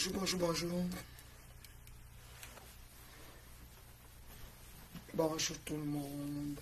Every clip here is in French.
Bonjour, bonjour, bonjour. Bonjour tout le monde.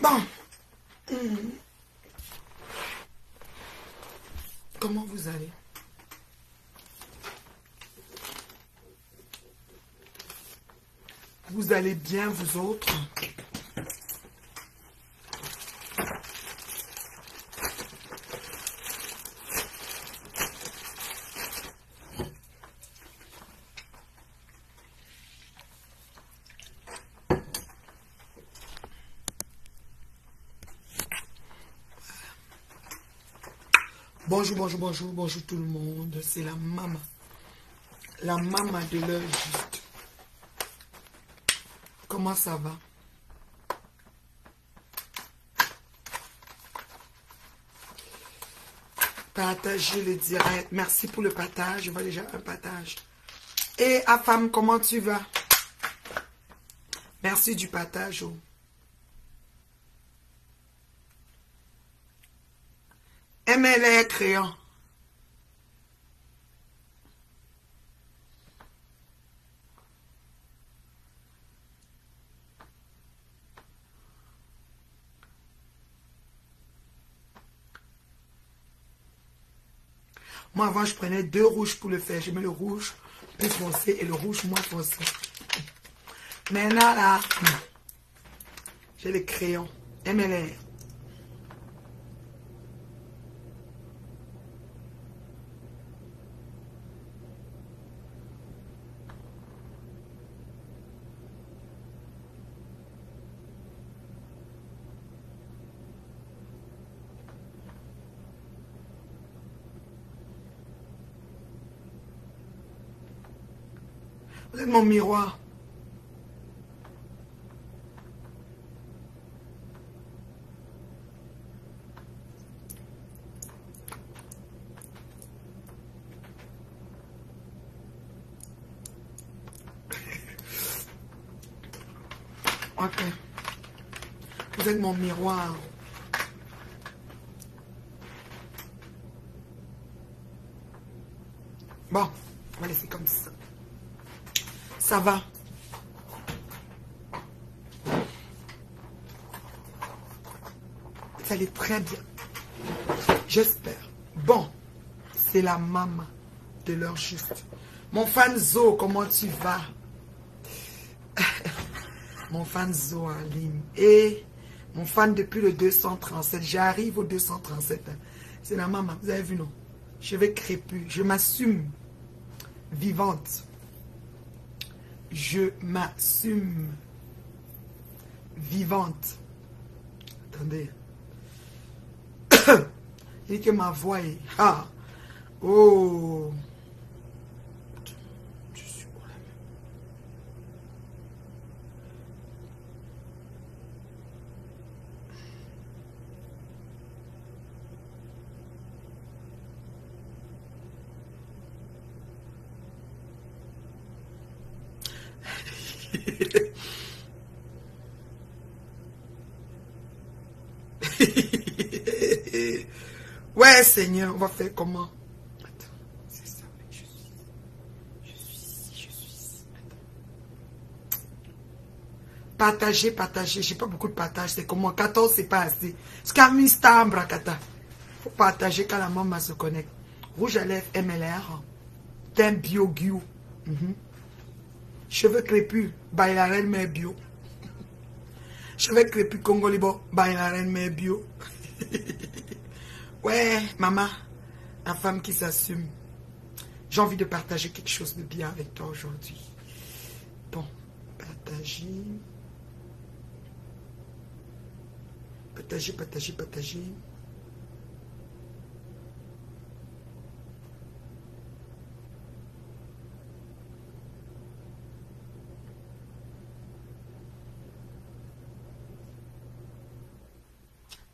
Bon. Comment vous allez? Vous allez bien, vous autres? Bonjour, bonjour, bonjour, bonjour tout le monde. C'est la maman. La maman de l'heure juste. Comment ça va? Partagez le direct. Merci pour le partage. Je vois déjà un partage. Et Afam, comment tu vas? Merci du partage. Oh. MLR créant. Moi, avant, je prenais 2 rouges pour le faire. Je mets le rouge plus foncé et le rouge moins foncé. Maintenant, là, j'ai les crayons. MLR. Vous êtes mon miroir. Ok. Vous êtes mon miroir. Bon, on va laisser comme ça. Ça va. Ça allait très bien. J'espère. Bon, c'est la maman de l'heure juste. Mon fan Zo, comment tu vas? Mon fan Zo en ligne. Et mon fan depuis le 237. J'arrive au 237. C'est la maman. Vous avez vu, non? Je vais crépus. Je m'assume vivante. Je m'assume vivante. Attendez. Il dit que ma voix est... Ah. Oh. Je suis où là? Ouais, Seigneur, on va faire comment? Attends, c'est ça, je suis ici. Attends. Partager, partager. J'ai pas beaucoup de partage. C'est comment? 14, c'est pas assez. Scamista, Bracata. Faut partager quand la maman se connecte. Rouge à lèvres, MLR. D'un biogu. Cheveux crépus, by la reine mère bio. Cheveux crépus congolibo, by la reine mère bio. Ouais, maman, la femme qui s'assume. J'ai envie de partager quelque chose de bien avec toi aujourd'hui. Bon, partager. Partager, partager, partager.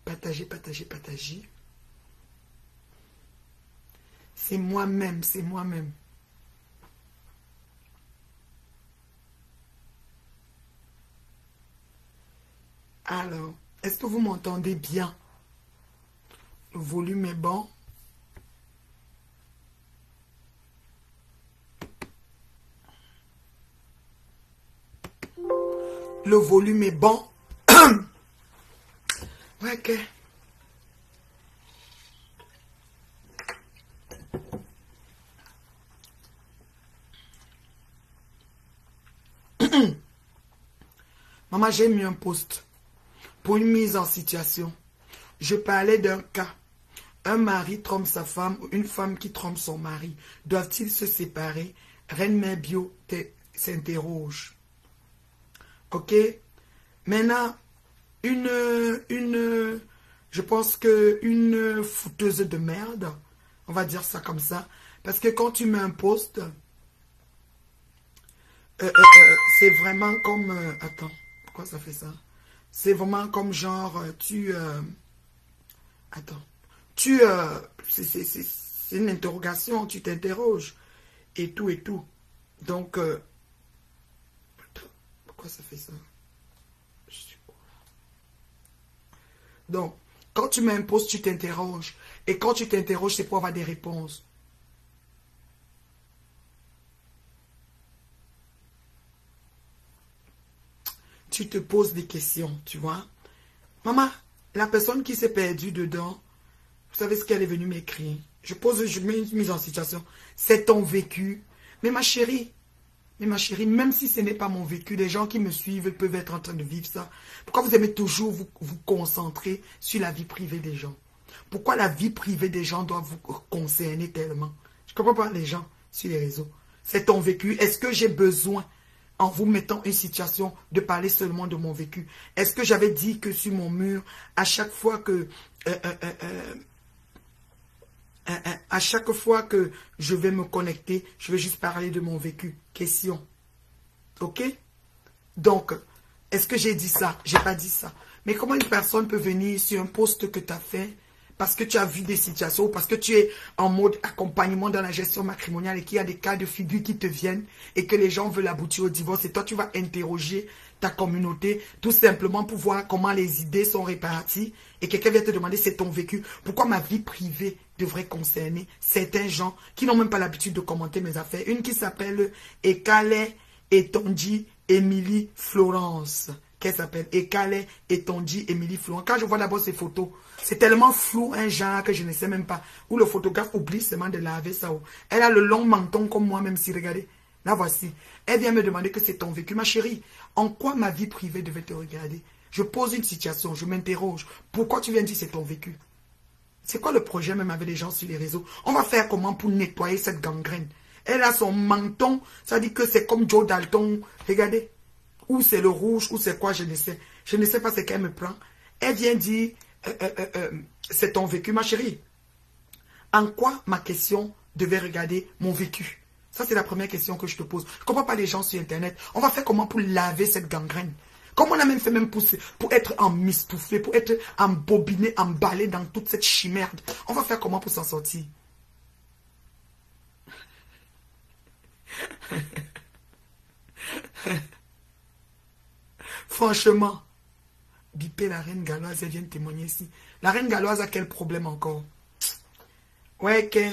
Partager, partager, partager. C'est moi-même, c'est moi-même. Alors, est-ce que vous m'entendez bien? Le volume est bon. Le volume est bon. Ok. Maman, j'ai mis un post pour une mise en situation. Je parlais d'un cas. Un mari trompe sa femme ou une femme qui trompe son mari. Doivent-ils se séparer? Reine Mère Bio s'interroge. Ok? Maintenant, je pense que une fouteuse de merde, on va dire ça comme ça, parce que quand tu mets un post, c'est vraiment comme, attends, pourquoi ça fait ça? C'est vraiment comme genre, attends, c'est une interrogation, tu t'interroges, et tout, et tout. Donc, attends, pourquoi ça fait ça? Donc, quand tu mets un post, tu t'interroges. Et quand tu t'interroges, c'est pour avoir des réponses. Tu te poses des questions, tu vois. Maman, la personne qui s'est perdue dedans, vous savez ce qu'elle est venue m'écrire. Je mets une mise en situation. C'est ton vécu. Mais ma chérie, même si ce n'est pas mon vécu, les gens qui me suivent peuvent être en train de vivre ça. Pourquoi vous aimez toujours vous concentrer sur la vie privée des gens? Pourquoi la vie privée des gens doit vous concerner tellement? Je ne comprends pas les gens sur les réseaux. C'est ton vécu. Est-ce que j'ai besoin, en vous mettant une situation, de parler seulement de mon vécu? Est-ce que j'avais dit que sur mon mur, à chaque fois que je vais me connecter, je vais juste parler de mon vécu? Question. Ok? Donc, est-ce que j'ai dit ça? J'ai pas dit ça. Mais comment une personne peut venir sur un post que tu as fait parce que tu as vu des situations, parce que tu es en mode accompagnement dans la gestion matrimoniale et qu'il y a des cas de figure qui te viennent et que les gens veulent aboutir au divorce et toi tu vas interroger ta communauté tout simplement pour voir comment les idées sont réparties et quelqu'un vient te demander c'est ton vécu. Pourquoi ma vie privée devrait concerner certains gens qui n'ont même pas l'habitude de commenter mes affaires? Une qui s'appelle Ekale Etondi Émilie Florence. Qu'elle s'appelle Ekale Etondi Émilie Florence. Quand je vois d'abord ces photos, c'est tellement flou un genre que je ne sais même pas. Où le photographe oublie seulement de laver ça. Elle a le long menton comme moi, même si, regardez. Là, voici. Elle vient me demander que c'est ton vécu. Ma chérie, en quoi ma vie privée devait te regarder? Je pose une situation, je m'interroge. Pourquoi tu viens dire c'est ton vécu? C'est quoi le projet même avec les gens sur les réseaux? On va faire comment pour nettoyer cette gangrène? Elle a son menton, ça dit que c'est comme Joe Dalton. Regardez. Ou c'est le rouge, ou c'est quoi, je ne sais. Je ne sais pas ce qu'elle me prend. Elle vient dire, c'est ton vécu, ma chérie. En quoi ma question devait regarder mon vécu? Ça, c'est la première question que je te pose. Je ne comprends pas les gens sur Internet. On va faire comment pour laver cette gangrène? Comme on a même fait même pour être emmistouffé, pour être embobiné, emballé dans toute cette chimerde. On va faire comment pour s'en sortir? Franchement, Bipé, la reine galloise, elle vient de témoigner ici. La reine galloise a quel problème encore? Ouais, que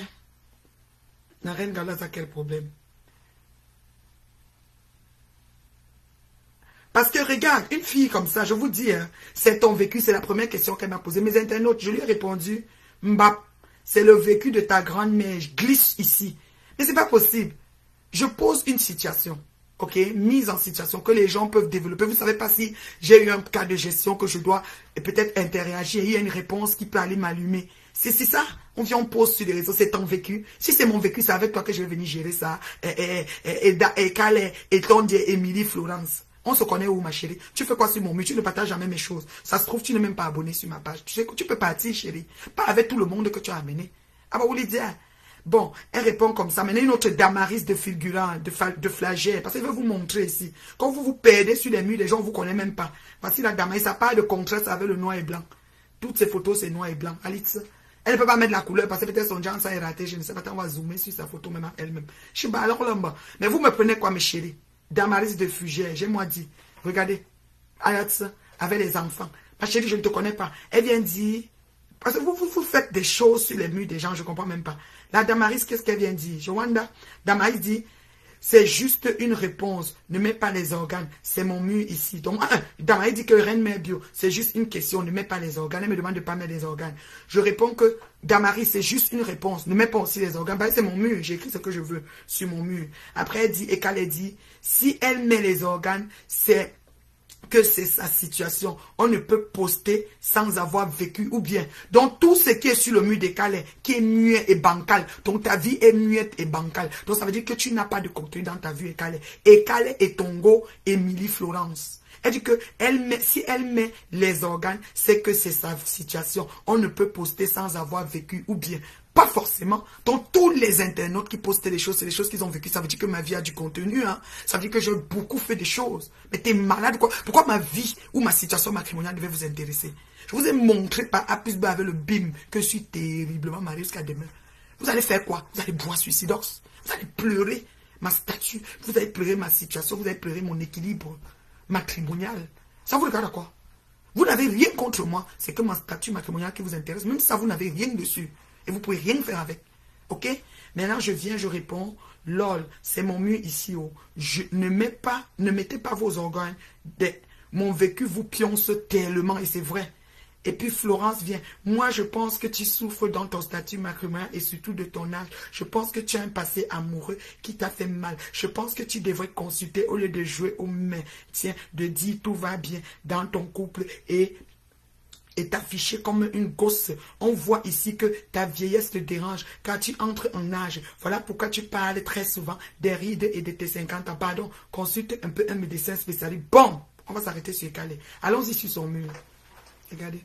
la reine galloise a quel problème? Parce que regarde, une fille comme ça, je vous dis, hein, c'est ton vécu, c'est la première question qu'elle m'a posée. Mes internautes, je lui ai répondu, Mbap, c'est le vécu de ta grand-mère, je glisse ici. Mais c'est pas possible. Je pose une situation, ok, mise en situation que les gens peuvent développer. Vous ne savez pas si j'ai eu un cas de gestion que je dois peut-être interagir. Il y a une réponse qui peut aller m'allumer. C'est ça. On vient, on pose sur les réseaux, c'est ton vécu. Si c'est mon vécu, c'est avec toi que je vais venir gérer ça. Et Calais, et Tondie, Émilie, Florence. On se connaît où, ma chérie? Tu fais quoi sur mon mur? Tu ne partages jamais mes choses. Ça se trouve, tu n'es même pas abonné sur ma page. Tu sais que tu peux partir, chérie. Pas avec tout le monde que tu as amené. Ah bah, vous les dire. Bon, elle répond comme ça. Maintenant, une autre Damaris de fulgurant, de flagelle. Parce qu'elle veut vous montrer ici. Quand vous vous perdez sur les murs, les gens ne vous connaissent même pas. Voici la Damaris, ça parle de contraste avec le noir et blanc. Toutes ces photos, c'est noir et blanc. Alice, elle ne peut pas mettre la couleur parce que peut-être son genre, ça est raté. Je ne sais pas, on va zoomer sur sa photo même elle-même. Je suis pas alors là-bas. Mais vous me prenez quoi, mes chéris? Damaris de Fugère, j'ai moi dit. Regardez, Alice, avec les enfants. Ma chérie, je ne te connais pas. Elle vient dire... Parce que vous faites des choses sur les murs des gens, je ne comprends même pas. La Damaris, qu'est-ce qu'elle vient dire? Joanda, Damaris dit, c'est juste une réponse. Ne mets pas les organes. C'est mon mur ici. Donc, Damaris dit que Reine Mère Bio, c'est juste une question. Ne mets pas les organes. Elle me demande de ne pas mettre les organes. Je réponds que Damaris, c'est juste une réponse. Ne mets pas aussi les organes. C'est mon mur. J'ai écrit ce que je veux sur mon mur. Après, elle dit, et qu'elle dit, si elle met les organes, c'est que c'est sa situation. On ne peut poster sans avoir vécu ou bien. Donc tout ce qui est sur le mur de Calais, qui est muet et bancal, donc ta vie est muette et bancale. Donc ça veut dire que tu n'as pas de contenu dans ta vie et Calais. Et Calais et Tongo, Émilie Florence. Elle dit que si elle met les organes, c'est que c'est sa situation. On ne peut poster sans avoir vécu ou bien. Pas forcément. Donc, tous les internautes qui postaient des choses, c'est des choses qu'ils ont vécues. Ça veut dire que ma vie a du contenu. Hein? Ça veut dire que j'ai beaucoup fait des choses. Mais t'es malade quoi? Pourquoi ma vie ou ma situation matrimoniale devait vous intéresser? Je vous ai montré par A plus B avec le BIM que je suis terriblement marié jusqu'à demain. Vous allez faire quoi? Vous allez boire suicidos. Vous allez pleurer ma statue. Vous allez pleurer ma situation. Vous allez pleurer mon équilibre matrimonial. Ça vous regarde à quoi? Vous n'avez rien contre moi. C'est que ma statut matrimonial qui vous intéresse. Même si ça, vous n'avez rien dessus. Et vous ne pouvez rien faire avec. Ok? Maintenant, je viens, je réponds. Lol, c'est mon mur ici. Oh. Ne mettez pas vos organes. Mon vécu vous pionce tellement. Et c'est vrai. Et puis Florence vient. Moi, je pense que tu souffres dans ton statut matrimonial et surtout de ton âge. Je pense que tu as un passé amoureux qui t'a fait mal. Je pense que tu devrais consulter au lieu de jouer au maintien, de dire tout va bien dans ton couple et t'afficher comme une gosse. On voit ici que ta vieillesse te dérange car tu entres en âge. Voilà pourquoi tu parles très souvent des rides et de tes 50 ans. Pardon, consulte un peu un médecin spécialiste. Bon, on va s'arrêter sur Calais. Allons-y sur son mur. Regardez.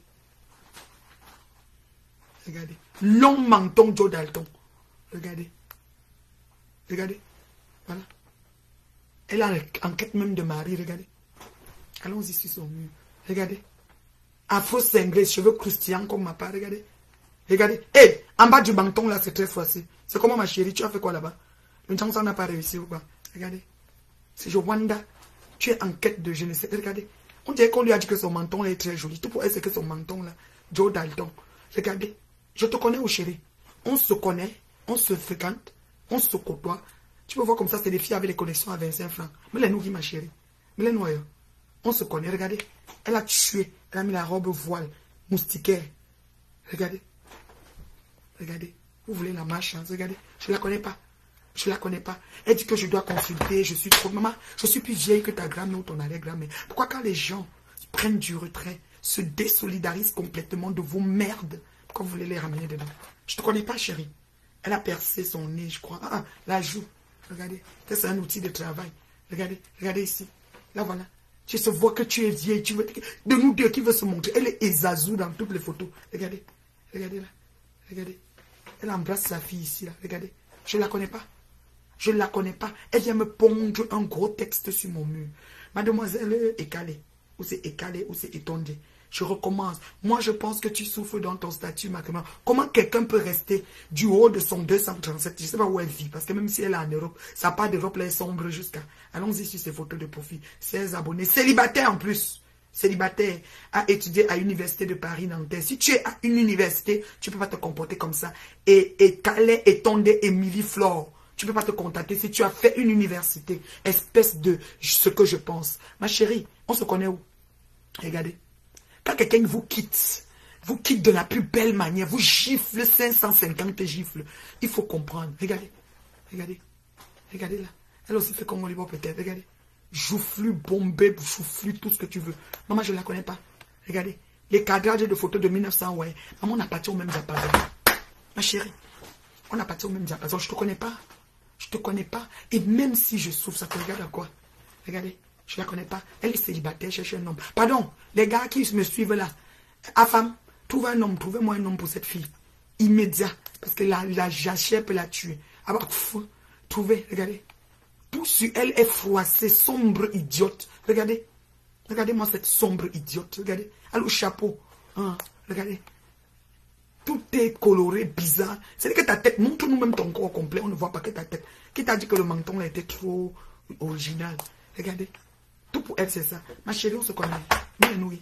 Regardez. Long menton Joe Dalton. Regardez. Regardez. Voilà. Elle a en quête même de mari. Regardez. Allons-y sur son mur. Regardez. Afro cinglé, cheveux croustillants comme ma part. Regardez. Regardez. Hé, en bas du menton là, c'est très froissé. C'est comment ma chérie? Tu as fait quoi là-bas? Le chance n'a pas réussi ou quoi? Regardez. C'est Joanda. Tu es en quête de je ne sais. Regardez. On dirait qu'on lui a dit que son menton là est très joli. Tout pour elle, c'est que son menton là. Joe Dalton. Regardez. Je te connais, oh chérie. On se connaît, on se fréquente, on se côtoie. Tu peux voir comme ça, c'est des filles avec les connexions à 25 francs. Mais les nourris, ma chérie. Mais les noyaux. On se connaît, regardez. Elle a tué. Elle a mis la robe voile, moustiquaire. Regardez. Regardez. Vous voulez la malchance, regardez. Je ne la connais pas. Je ne la connais pas. Elle dit que je dois consulter. Je suis trop... Maman, je suis plus vieille que ta grand-mère ou ton arrière-grand-mère. Pourquoi quand les gens prennent du retrait, se désolidarisent complètement de vos merdes, quand vous voulez les ramener dedans? Je ne te connais pas, chérie. Elle a percé son nez, je crois. Ah, la joue. Regardez. C'est un outil de travail. Regardez. Regardez ici. Là, voilà. Tu se vois que tu es vieille. Tu veux... De nous deux qui veut se montrer. Elle est Ezazou dans toutes les photos. Regardez. Regardez là. Regardez. Elle embrasse sa fille ici. Là. Regardez. Je ne la connais pas. Je ne la connais pas. Elle vient me pondre un gros texte sur mon mur. Mademoiselle Écalée. Ou c'est Écalée ou c'est Étondé. Je recommence. Moi, je pense que tu souffres dans ton statut matrimonial. Comment quelqu'un peut rester du haut de son 237? Je ne sais pas où elle vit. Parce que même si elle est en Europe, sa part d'Europe, là, est sombre jusqu'à... Allons-y sur ces photos de profil. 16 abonnés. Célibataire en plus. Célibataire. A étudié à l'université de Paris-Nanterre. Si tu es à une université, tu ne peux pas te comporter comme ça. Et Calais, Étondé, Émilie Flore. Tu ne peux pas te contacter si tu as fait une université. Espèce de ce que je pense. Ma chérie, on se connaît où? Regardez. Quand quelqu'un vous quitte de la plus belle manière, vous gifle 550 gifles, il faut comprendre. Regardez, regardez, regardez là. Elle aussi fait Congo Libre peut-être. Regardez. Joufflu, bombé, joufflu, tout ce que tu veux. Maman, je ne la connais pas. Regardez. Les cadrages de photos de 1900, ouais. Maman, on a parti au même diapason. Ma chérie, on a parti au même diapason. Je ne te connais pas. Je ne te connais pas. Et même si je souffre, ça te regarde à quoi? Regardez. Je ne la connais pas. Elle est célibataire, cherche un homme. Pardon, les gars qui me suivent là. Ah, femme, trouve un homme. Trouvez-moi un homme pour cette fille. Immédiat. Parce que la jachère peut la tuer. Ah bah, trouvez, regardez. Tout sur elle est froissé, sombre, idiote. Regardez. Regardez-moi cette sombre idiote. Regardez. Elle au chapeau. Hein, regardez. Tout est coloré, bizarre. C'est que ta tête, montre-nous même ton corps complet. On ne voit pas que ta tête. Qui t'a dit que le menton était trop original? Regardez. Tout pour elle, c'est ça. Ma chérie, on se connaît. Oui.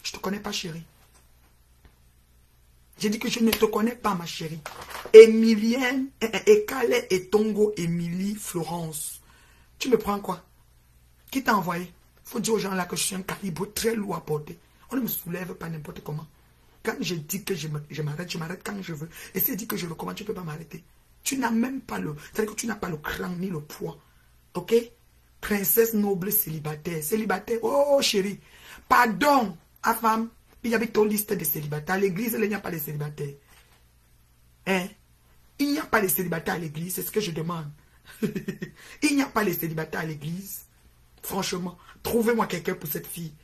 Je ne te connais pas, chérie. J'ai dit que je ne te connais pas, ma chérie. Emilienne, Ekale et Tongo, Émilie, Florence. Tu me prends quoi? Qui t'a envoyé? Faut dire aux gens là que je suis un calibre très lourd à porter. On ne me soulève pas n'importe comment. Quand je dis que je m'arrête quand je veux. Et si je dis que je le commande, tu ne peux pas m'arrêter. Tu n'as même pas le... C'est-à-dire que tu n'as pas le cran ni le poids. Ok? Princesse noble célibataire. Célibataire. Oh, chérie. Pardon, à femme. Il y avait ton liste de célibataires. À l'église, il n'y a pas de célibataires. Hein? Il n'y a pas de célibataires à l'église, c'est ce que je demande. Il n'y a pas de célibataires à l'église. Franchement, trouvez-moi quelqu'un pour cette fille.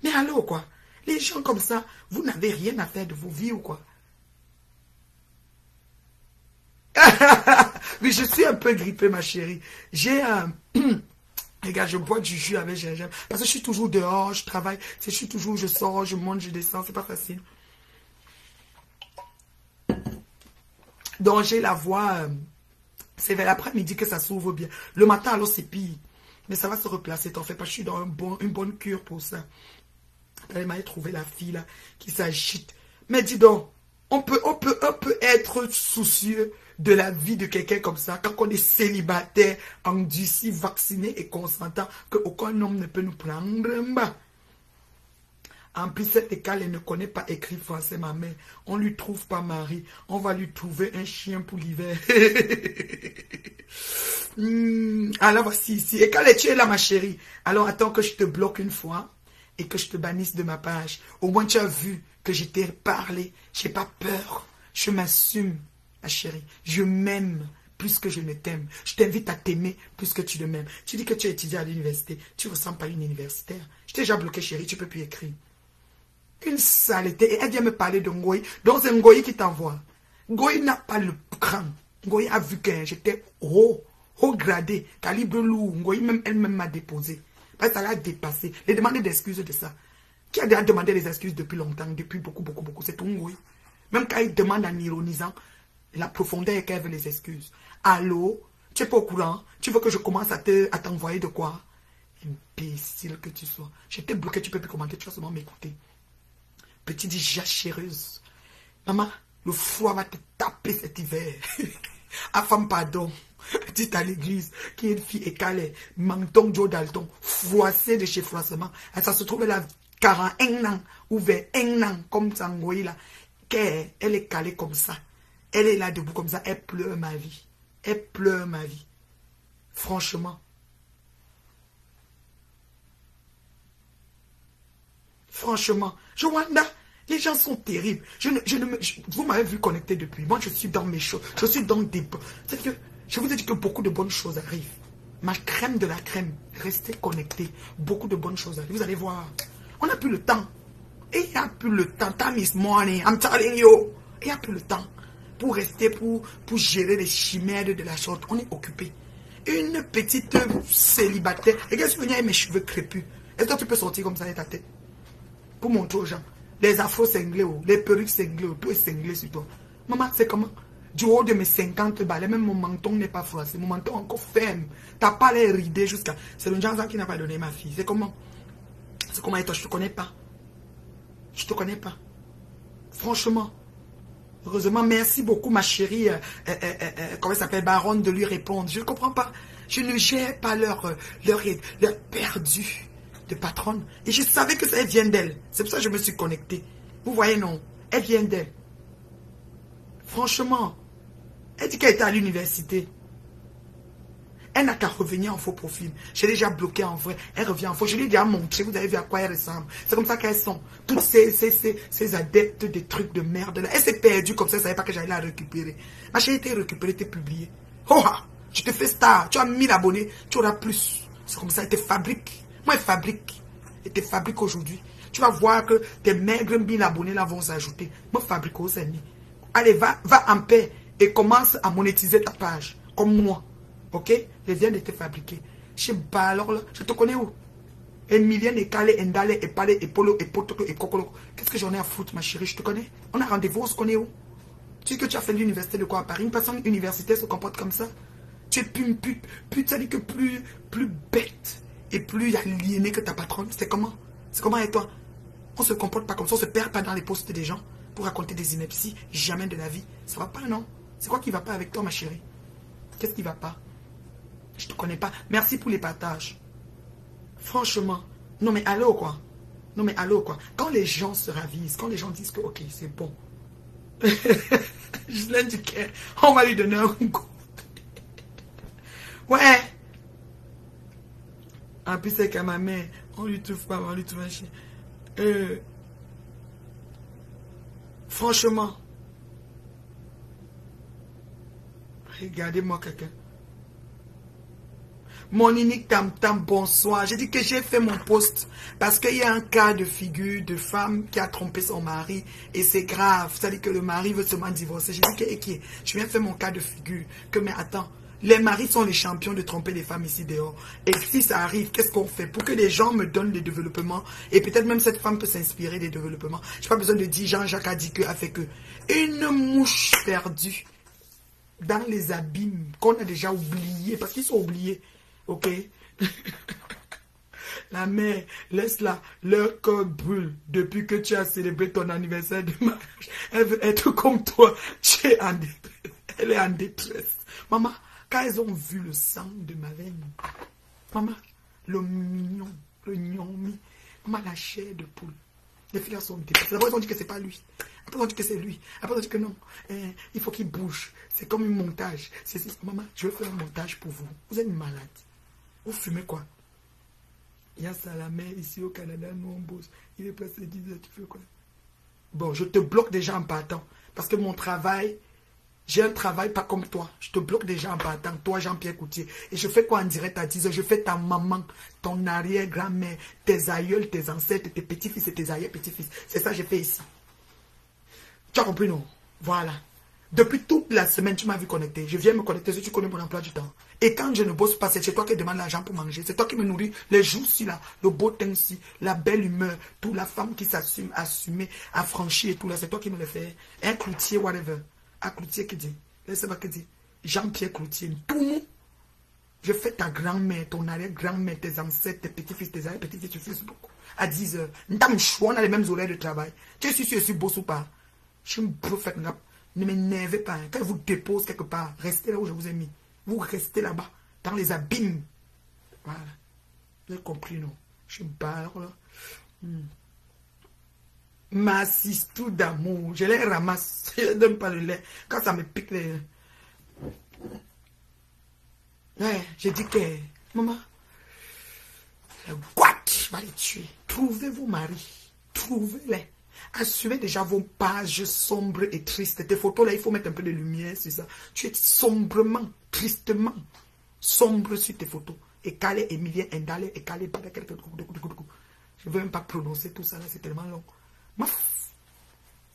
Mais allô, quoi? Les gens comme ça, vous n'avez rien à faire de vos vies ou quoi? Mais je suis un peu grippée, ma chérie. J'ai un... Regarde, je bois du jus avec gingembre. Parce que je suis toujours dehors, je travaille. Je sors, je monte, je descends. C'est pas facile. Donc, j'ai la voix... c'est vers l'après-midi que ça s'ouvre bien. Le matin, alors, c'est pire. Mais ça va se replacer. T'en fais pas, je suis dans une bonne cure pour ça. Elle m'a trouvé la fille là qui s'agite. Mais dis donc, on peut être soucieux de la vie de quelqu'un comme ça quand on est célibataire, endurci, vacciné et consentant, qu'aucun homme ne peut nous prendre. En plus, cette école, elle ne connaît pas écrit français, ma mère. On ne lui trouve pas mari. On va lui trouver un chien pour l'hiver. Alors voici ici. Et quand tu es là, ma chérie, alors attends que je te bloque une fois et que je te bannisse de ma page. Au moins, tu as vu que je t'ai parlé. Je n'ai pas peur. Je m'assume, ma chérie. Je m'aime plus que je ne t'aime. Je t'invite à t'aimer plus que tu ne m'aimes. Tu dis que tu étudies à l'université. Tu ne ressembles pas à une universitaire. Je t'ai déjà bloqué, chérie. Tu ne peux plus écrire. Une saleté. Et elle vient me parler de Ngoï. Donc, c'est Ngoï qui t'envoie. Ngoï n'a pas le cran. Ngoï a vu que j'étais haut gradé, calibre lourd. Ngoï elle-même m'a déposé. Parce que ça l'a dépassé. Les demander d'excuses de ça. Qui a déjà demandé des excuses depuis longtemps, depuis beaucoup. C'est tout Ngoï. Même quand il demande en ironisant, la profondeur est qu'elle veut les excuses. Allô? Tu n'es pas au courant? Tu veux que je commence à t'envoyer de quoi? Imbécile que tu sois. Je t'ai bloqué, tu ne peux plus commenter, tu vas seulement m'écouter. Petite jachéreuse. Maman, le froid va te taper cet hiver. Ah, femme, pardon. Dites à l'église qui est une fille écalée, menton Joe Dalton, froissée de chez froissement. Ça se trouve là, 41 ans, ou vers 1 an, comme Tangoï là. Elle est calée comme ça. Elle est là debout comme ça. Elle pleure ma vie. Elle pleure ma vie. Franchement. Franchement. Joanda, les gens sont terribles. Vous m'avez vu connecté depuis. Moi, je suis dans mes choses. Je suis dans des... C'est que je vous ai dit que beaucoup de bonnes choses arrivent. Ma crème de la crème. Restez connectés. Beaucoup de bonnes choses arrivent. Vous allez voir. On n'a plus le temps. Et il n'y a plus le temps. Time is money. I'm telling you. Il n'y a plus le temps. Pour rester, pour gérer les chimères de la sorte. On est occupé. Une petite célibataire. Regarde, je suis venu avec mes cheveux crépus. Est-ce que tu peux sortir comme ça de ta tête? Pour montrer aux gens. Les afros cinglés, les perruques cinglées, tout est cinglé sur toi. Maman, c'est comment? Du haut de mes 50 balais, même mon menton n'est pas froissé. Mon menton est encore ferme. T'as pas l'air ridé jusqu'à... C'est le genre qui n'a pas donné ma fille. C'est comment? C'est comment et toi? Je te connais pas. Je te connais pas. Franchement. Heureusement, merci beaucoup, ma chérie. Comment elle s'appelle? Baronne, de lui répondre. Je ne comprends pas. Je ne gère pas leur perdu de patronne. Et je savais que ça vient d'elle. C'est pour ça que je me suis connectée. Vous voyez, non? Elle vient d'elle. Franchement. Elle dit qu'elle était à l'université. Elle n'a qu'à revenir en faux profil. J'ai déjà bloqué en vrai. Elle revient en faux. Je lui ai déjà montré. Vous avez vu à quoi elle ressemble. C'est comme ça qu'elles sont. Toutes ces adeptes des trucs de merde. Là. Elle s'est perdue comme ça. Elle ne savait pas que j'allais la récupérer. Ma chérie était récupérée, était publiée. Oh, tu te fais star. Tu as 1000 abonnés. Tu auras plus. C'est comme ça. Elle te fabrique. Moi, elle fabrique. Elle te fabrique aujourd'hui. Tu vas voir que tes maigres 1000 abonnés là vont s'ajouter. Moi, fabrique aux amis. Allez, va en paix et commence à monétiser ta page. Comme moi. Ok? Je viens de te fabriquer. Je bats alors là. Je te connais où? Emilienne, Ekale, Endale, Epale, Epolo, Epotoko, Ekokolo. Qu'est-ce que j'en ai à foutre, ma chérie? Je te connais. On a rendez-vous, on se connaît où? Tu dis que tu as fait l'université de quoi à Paris? Une personne universitaire se comporte comme ça? Tu es plus ça dit que plus bête et plus aliéné que ta patronne. C'est comment? C'est comment avec toi? On se comporte pas comme ça, on se perd pas dans les postes des gens pour raconter des inepties. Jamais de la vie. Ça va pas, non? C'est quoi qui va pas avec toi, ma chérie? Qu'est-ce qui va pas? Je te connais pas. Merci pour les partages. Franchement. Non mais allô quoi. Non mais allô quoi. Quand les gens se ravisent, quand les gens disent que ok c'est bon. Je l'ai dit qu'on va lui donner un coup. Ouais. En plus c'est qu'à ma mère, on lui trouve pas, on lui trouve un chien. Franchement. Regardez-moi quelqu'un. Mon unique tam-tam, bonsoir. J'ai dit que j'ai fait mon post parce qu'il y a un cas de figure de femme qui a trompé son mari et c'est grave. C'est-à-dire que le mari veut seulement divorcer. J'ai dit que je viens faire mon cas de figure. Que mais attends, les maris sont les champions de tromper les femmes ici dehors. Et si ça arrive, qu'est-ce qu'on fait? Pour que les gens me donnent des développements et peut-être même cette femme peut s'inspirer des développements. Je n'ai pas besoin de dire Jean-Jacques a dit que, a fait que. Une mouche perdue dans les abîmes qu'on a déjà oubliés parce qu'ils sont oubliés. Ok? La mère, laisse-la, leur cœur brûle depuis que tu as célébré ton anniversaire de mariage. Elle veut être comme toi. Tu es en détresse. Elle est en détresse. Maman, quand elles ont vu le sang de ma veine, maman, le mignon, le gnommi, maman, la chair de poule. Les filles sont détruites. D'abord, ils ont dit que c'est pas lui. Après, ils ont dit que c'est lui. Après, ils ont dit que non. Il faut qu'il bouge. C'est comme un montage. Maman, je vais faire un montage pour vous. Vous êtes malade. Vous fumez quoi? Il y a Salamé ici au Canada, nous on bosse. Il est passé 10 heures, tu fais quoi? Bon, je te bloque déjà en partant. Parce que mon travail, j'ai un travail pas comme toi. Je te bloque déjà en partant. Toi, Jean-Pierre Coutier. Et je fais quoi en direct à 10 heures? Je fais ta maman, ton arrière-grand-mère, tes aïeuls, tes ancêtres, tes petits-fils et tes arrière-petits-fils. C'est ça que j'ai fait ici. Tu as compris, non? Voilà. Depuis toute la semaine, tu m'as vu connecter. Je viens me connecter si tu connais mon emploi du temps. Et quand je ne bosse pas, c'est chez toi qui demande l'argent pour manger. C'est toi qui me nourris les jours-ci, là, le beau temps-ci, la belle humeur, toute la femme qui s'assume, assumée, affranchie et tout là. C'est toi qui me le fais. Un cloutier, whatever. Un cloutier qui dit. Laissez-moi qui dit. Jean-Pierre Cloutier. Tout nous. Je fais ta grand-mère, ton arrière-grand-mère, tes ancêtres, tes petits-fils, tes arrière-petits-fils sur Facebook. À 10 heures. On a les mêmes horaires de travail. Tu sais si je suis boss ou pas. Je suis un prophète. Ne m'énervez pas. Quand je vous dépose quelque part, restez là où je vous ai mis. Vous restez là-bas, dans les abîmes. Voilà. Vous avez compris, non? Je suis barre, là. Ma tout d'amour. Je les ramasse. Je ne donne pas le lait. Quand ça me pique les... Ouais, j'ai dit que... Maman, what? Je vais les tuer. Trouvez vos maris. Trouvez-les. Assumez déjà vos pages sombres et tristes. Tes photos là, il faut mettre un peu de lumière sur ça. Tu es sombrement, tristement sombre sur tes photos. Et Kale, Emilien, Endale, et Kale, je ne veux même pas prononcer tout ça là, c'est tellement long.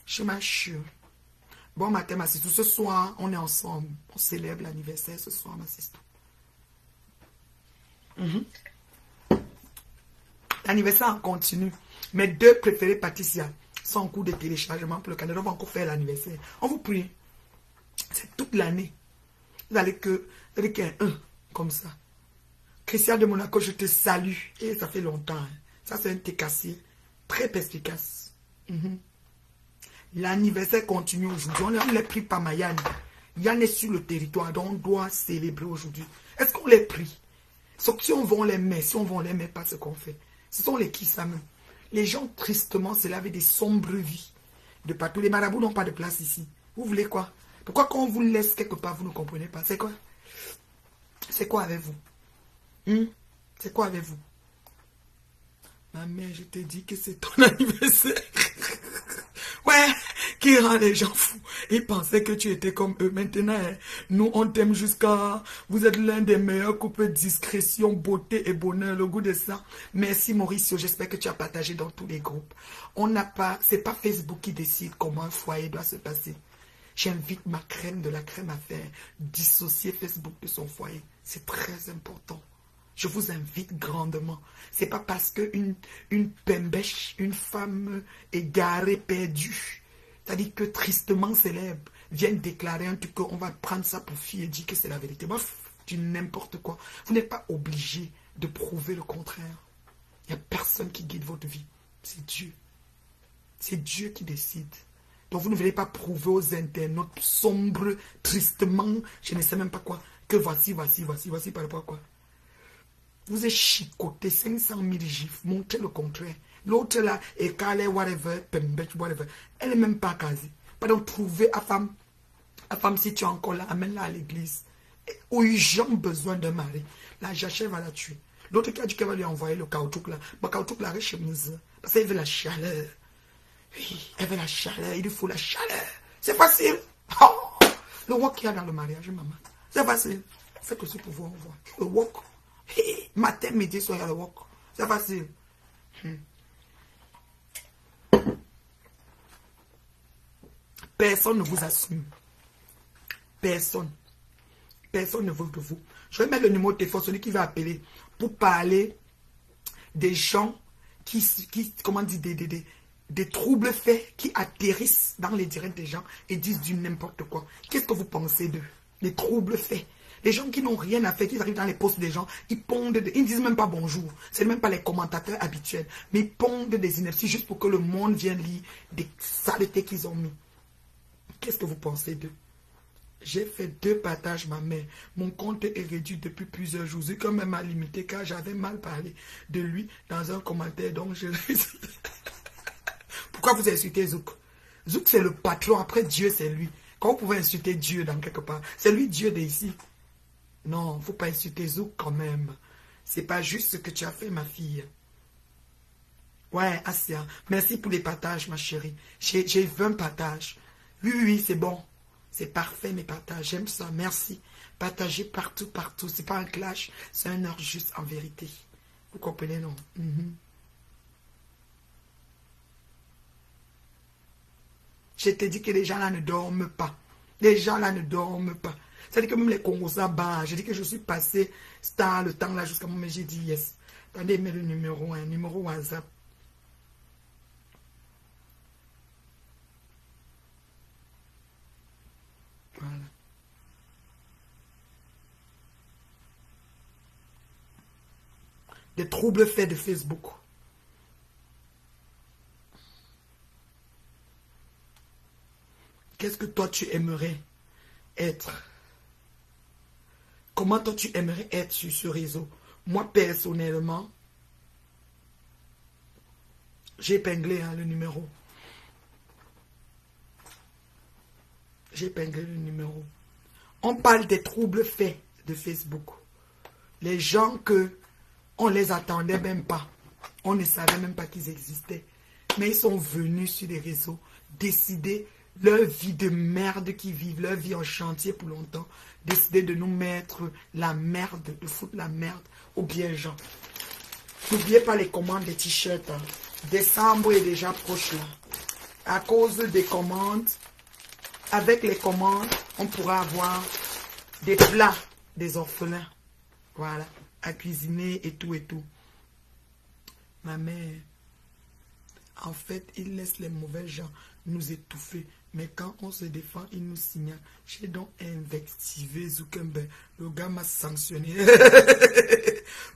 Je m'assure. Bon matin, ma sister. Ce soir, on est ensemble. On célèbre l'anniversaire ce soir, ma sister. L'anniversaire continue. Mes deux préférés pâtissiers sont en cours de téléchargement pour le Canada. On va encore faire l'anniversaire. On vous prie. C'est toute l'année. Vous allez que un comme ça. Christian de Monaco, je te salue. Et ça fait longtemps. Hein. Ça, c'est un thé cassé. Très perspicace. L'anniversaire continue aujourd'hui. On l'a pris par Mayane. Yann est sur le territoire. Donc, on doit célébrer aujourd'hui. Est-ce qu'on les prie? Sauf que si on vend les met, si on vend les met, pas ce qu'on fait. Ce sont les qui ça même. Les gens, tristement, c'est là avec des sombres vies. De partout. Les marabouts n'ont pas de place ici. Vous voulez quoi? Pourquoi quand on vous laisse quelque part, vous ne comprenez pas? C'est quoi? C'est quoi avec vous? C'est quoi avec vous? Ma mère, je te dis que c'est ton anniversaire. Ouais, qui rend les gens fous. Ils pensaient que tu étais comme eux. Maintenant, nous, on t'aime jusqu'à... Vous êtes l'un des meilleurs couples discrétion, beauté et bonheur. Le goût de ça. Merci Mauricio, j'espère que tu as partagé dans tous les groupes. On n'a pas... C'est pas Facebook qui décide comment un foyer doit se passer. J'invite ma crème de la crème à faire dissocier Facebook de son foyer. C'est très important. Je vous invite grandement. C'est pas parce qu'une pembèche, une femme égarée, perdue, c'est-à-dire que tristement célèbre, vient déclarer un truc qu'on va prendre ça pour fille et dire que c'est la vérité. Bref, du n'importe quoi. Vous n'êtes pas obligé de prouver le contraire. Il n'y a personne qui guide votre vie. C'est Dieu. C'est Dieu qui décide. Donc vous ne venez pas prouver aux internautes sombres, tristement, je ne sais même pas quoi, que voici par rapport à quoi. Vous êtes chicoté 500 000 gifs, montrez le contraire. L'autre là, et calé, whatever, pembech, whatever, elle n'est même pas casée. Pardon, trouvez à femme, si tu es encore là, amène-la à l'église. Urgent besoin d'un mari. La jachère va la tuer. L'autre qui a dit qu'elle va lui envoyer le caoutchouc là. Le caoutchouc là, riche parce qu'elle veut la chaleur. Oui, elle veut la chaleur, il lui faut la chaleur. C'est facile. Oh, le wok qu'il y a dans le mariage, maman. C'est facile. Faites que ce pour vous envoie. Le wok. Hey, matin, midi, soir, il y a le wok. C'est facile. Personne ne vous assume. Personne. Personne ne veut de vous. Je vais mettre le numéro de téléphone, celui qui va appeler, pour parler des gens qui comment dire, des troubles faits qui atterrissent dans les directs des gens et disent du n'importe quoi. Qu'est-ce que vous pensez d'eux? Les troubles faits. Les gens qui n'ont rien à faire, qui arrivent dans les posts des gens, ils pondent, ils ne disent même pas bonjour. Ce n'est même pas les commentateurs habituels. Mais ils pondent des inerties juste pour que le monde vienne lire des saletés qu'ils ont mis. Qu'est-ce que vous pensez d'eux? J'ai fait 2 partages, ma mère. Mon compte est réduit depuis plusieurs jours. J'ai quand même à limiter car j'avais mal parlé de lui dans un commentaire. Donc je... Pourquoi vous insultez Zouk? Zouk c'est le patron. Après Dieu c'est lui. Comment vous pouvez insulter Dieu dans quelque part? C'est lui Dieu d'ici. Non, il ne faut pas insulter Zouk quand même. C'est pas juste ce que tu as fait, ma fille. Ouais, Asia. Merci pour les partages, ma chérie. J'ai 20 partages. Oui, c'est bon. C'est parfait, mes partages. J'aime ça. Merci. Partagez partout, partout. C'est pas un clash. C'est un heure juste en vérité. Vous comprenez, non? Je te dis que les gens là ne dorment pas. Les gens là ne dorment pas. C'est-à-dire que même les Congolais bas, je dis que je suis passé star le temps là jusqu'à moi, mais j'ai dit yes. Attendez, mets le numéro, numéro WhatsApp. Voilà. Des troubles faits de Facebook. Qu'est-ce que toi tu aimerais être? Comment toi tu aimerais être sur ce réseau? Moi personnellement, j'ai épinglé le numéro. J'ai épinglé le numéro. On parle des troubles faits de Facebook. Les gens que on les attendait même pas. On ne savait même pas qu'ils existaient. Mais ils sont venus sur les réseaux décider leur vie de merde qu'ils vivent, leur vie en chantier pour longtemps, décider de nous mettre la merde, de foutre la merde aux bien gens. N'oubliez pas les commandes des t-shirts. Décembre est déjà proche là. À cause des commandes, avec les commandes, on pourra avoir des plats des orphelins. Voilà, à cuisiner et tout et tout. Ma mère, en fait, il laisse les mauvais gens nous étouffer. Mais quand on se défend, il nous signale. J'ai donc invectivé Zuckerberg. Le gars m'a sanctionné.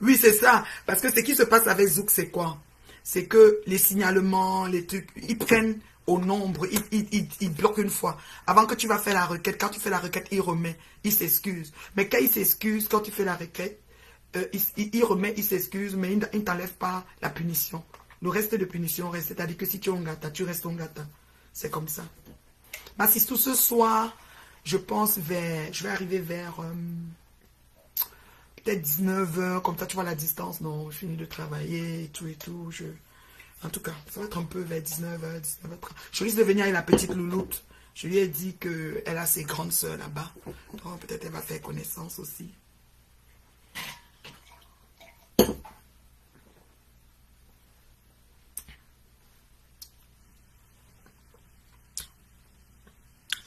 Oui, c'est ça. Parce que ce qui se passe avec Zouk, c'est quoi? C'est que les signalements, les trucs, ils prennent au nombre. Ils bloquent une fois. Avant que tu vas faire la requête, quand tu fais la requête, il remet. Il s'excuse. Mais quand il s'excuse, quand tu fais la requête, il remet, il s'excuse, mais il ne t'enlève pas la punition. Le reste de punition reste. C'est-à-dire que si tu es un gâteau, tu restes un gâteau. C'est comme ça. Tout ce soir, je pense je vais arriver vers peut-être 19h, comme ça tu vois la distance. Non, je finis de travailler et tout. En tout cas, ça va être un peu vers 19h, 19h30. Je risque de venir avec la petite louloute. Je lui ai dit qu'elle a ses grandes soeurs là-bas. Donc peut-être elle va faire connaissance aussi.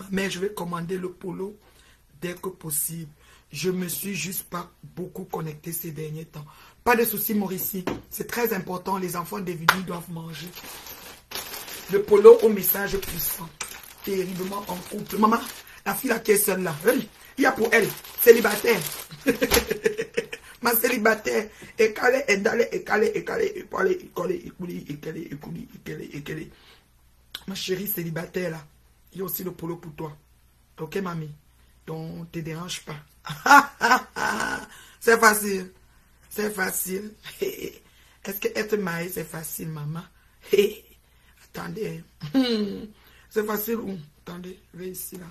Mais je vais commander le polo dès que possible. Je me suis juste pas beaucoup connecté ces derniers temps. Pas de souci, Mauricie. C'est très important. Les enfants des vidéos doivent manger. Le polo au message puissant. Terriblement en couple. Maman, la fille là qui est seule là. Il y a pour elle. Célibataire. Ma célibataire. Ma chérie célibataire là. Il y a aussi le polo pour toi. Ok, mamie? Donc, ne te dérange pas. C'est facile. C'est facile. Est-ce que être marié, c'est facile, maman? Attendez. C'est facile où? Attendez, je vais ici, là.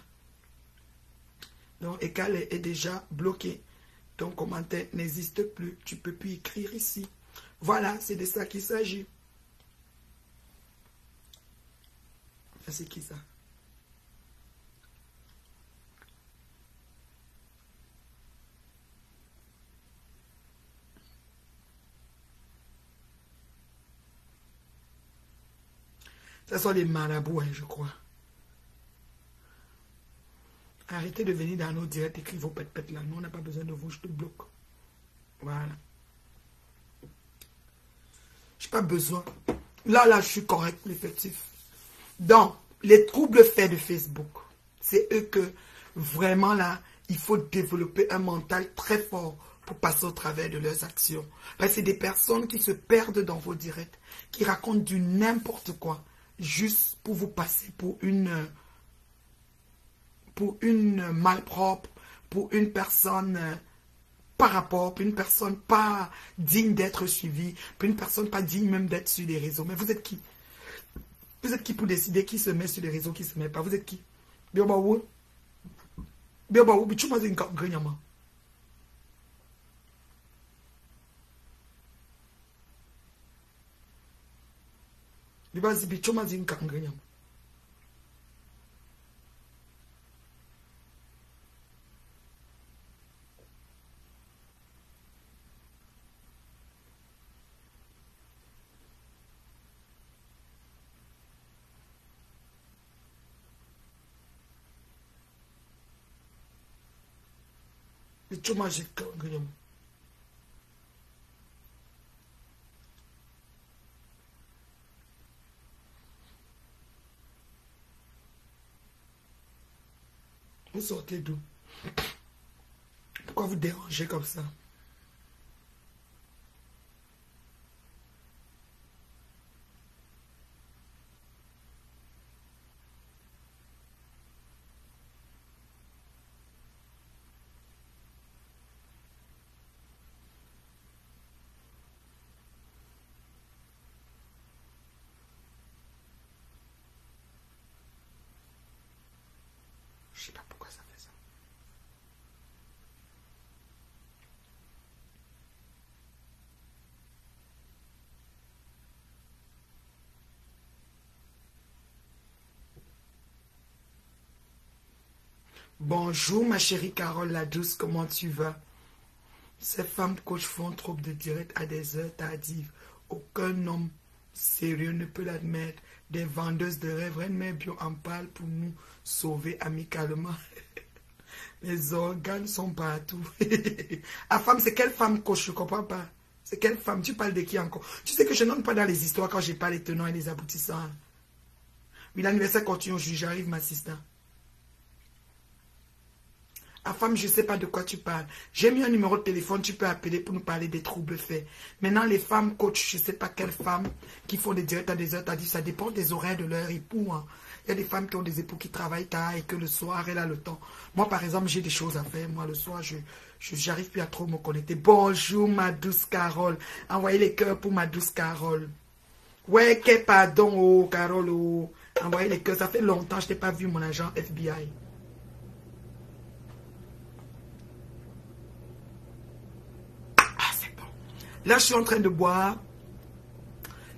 Donc, égal est déjà bloqué. Ton commentaire n'existe plus. Tu ne peux plus écrire ici. Voilà, c'est de ça qu'il s'agit. C'est qui ça? Ce sont les marabouts, hein, je crois. Arrêtez de venir dans nos directs, écrire vos pètes là. Nous, on n'a pas besoin de vous, je te bloque. Voilà. Je n'ai pas besoin. Là, je suis correct, l'effectif. Donc, les troubles faits de Facebook, c'est eux que, vraiment là, il faut développer un mental très fort pour passer au travers de leurs actions. Parce que c'est des personnes qui se perdent dans vos directs, qui racontent du n'importe quoi, juste pour vous passer pour une malpropre, pour une personne par rapport, pour une personne pas digne d'être suivie, pour une personne pas digne même d'être sur les réseaux. Mais vous êtes qui? Vous êtes qui pour décider qui se met sur les réseaux, qui se met pas? Vous êtes qui? Biobaou? Biobaou, bichuma zinka nganyama. Bibazi bichuma zinka nganyama. Bichuma zinka nganyama. Vous sortez d'où? Pourquoi vous dérangez comme ça? Je sais pas pourquoi ça fait ça. Bonjour ma chérie Carole la douce, comment tu vas? Ces femmes coach font trop de direct à des heures tardives. Aucun homme sérieux ne peut l'admettre. Des vendeuses de rêves, Reine Bio en parle pour nous sauver amicalement. Les organes sont partout. La femme, c'est quelle femme coach? Je ne comprends pas. C'est quelle femme? Tu parles de qui encore? Tu sais que je n'entre pas dans les histoires quand je parle les tenants et les aboutissants. Mais l'anniversaire continue aujourd'hui, j'arrive, ma assistant. La femme, je ne sais pas de quoi tu parles. J'ai mis un numéro de téléphone, tu peux appeler pour nous parler des troubles faits. Maintenant, les femmes coach, je ne sais pas quelles femmes qui font des directs à des heures tardives, ça dépend des horaires de leur époux. Hein. Il y a des femmes qui ont des époux qui travaillent tard et que le soir, elle a le temps. Moi, par exemple, j'ai des choses à faire. Moi, le soir, je n'arrive plus à trop me connecter. Bonjour, ma douce Carole. Envoyez les cœurs pour ma douce Carole. Ouais, que pardon, oh, Carole. Oh. Envoyez les cœurs. Ça fait longtemps que je n'ai pas vu mon agent FBI. Là, je suis en train de boire.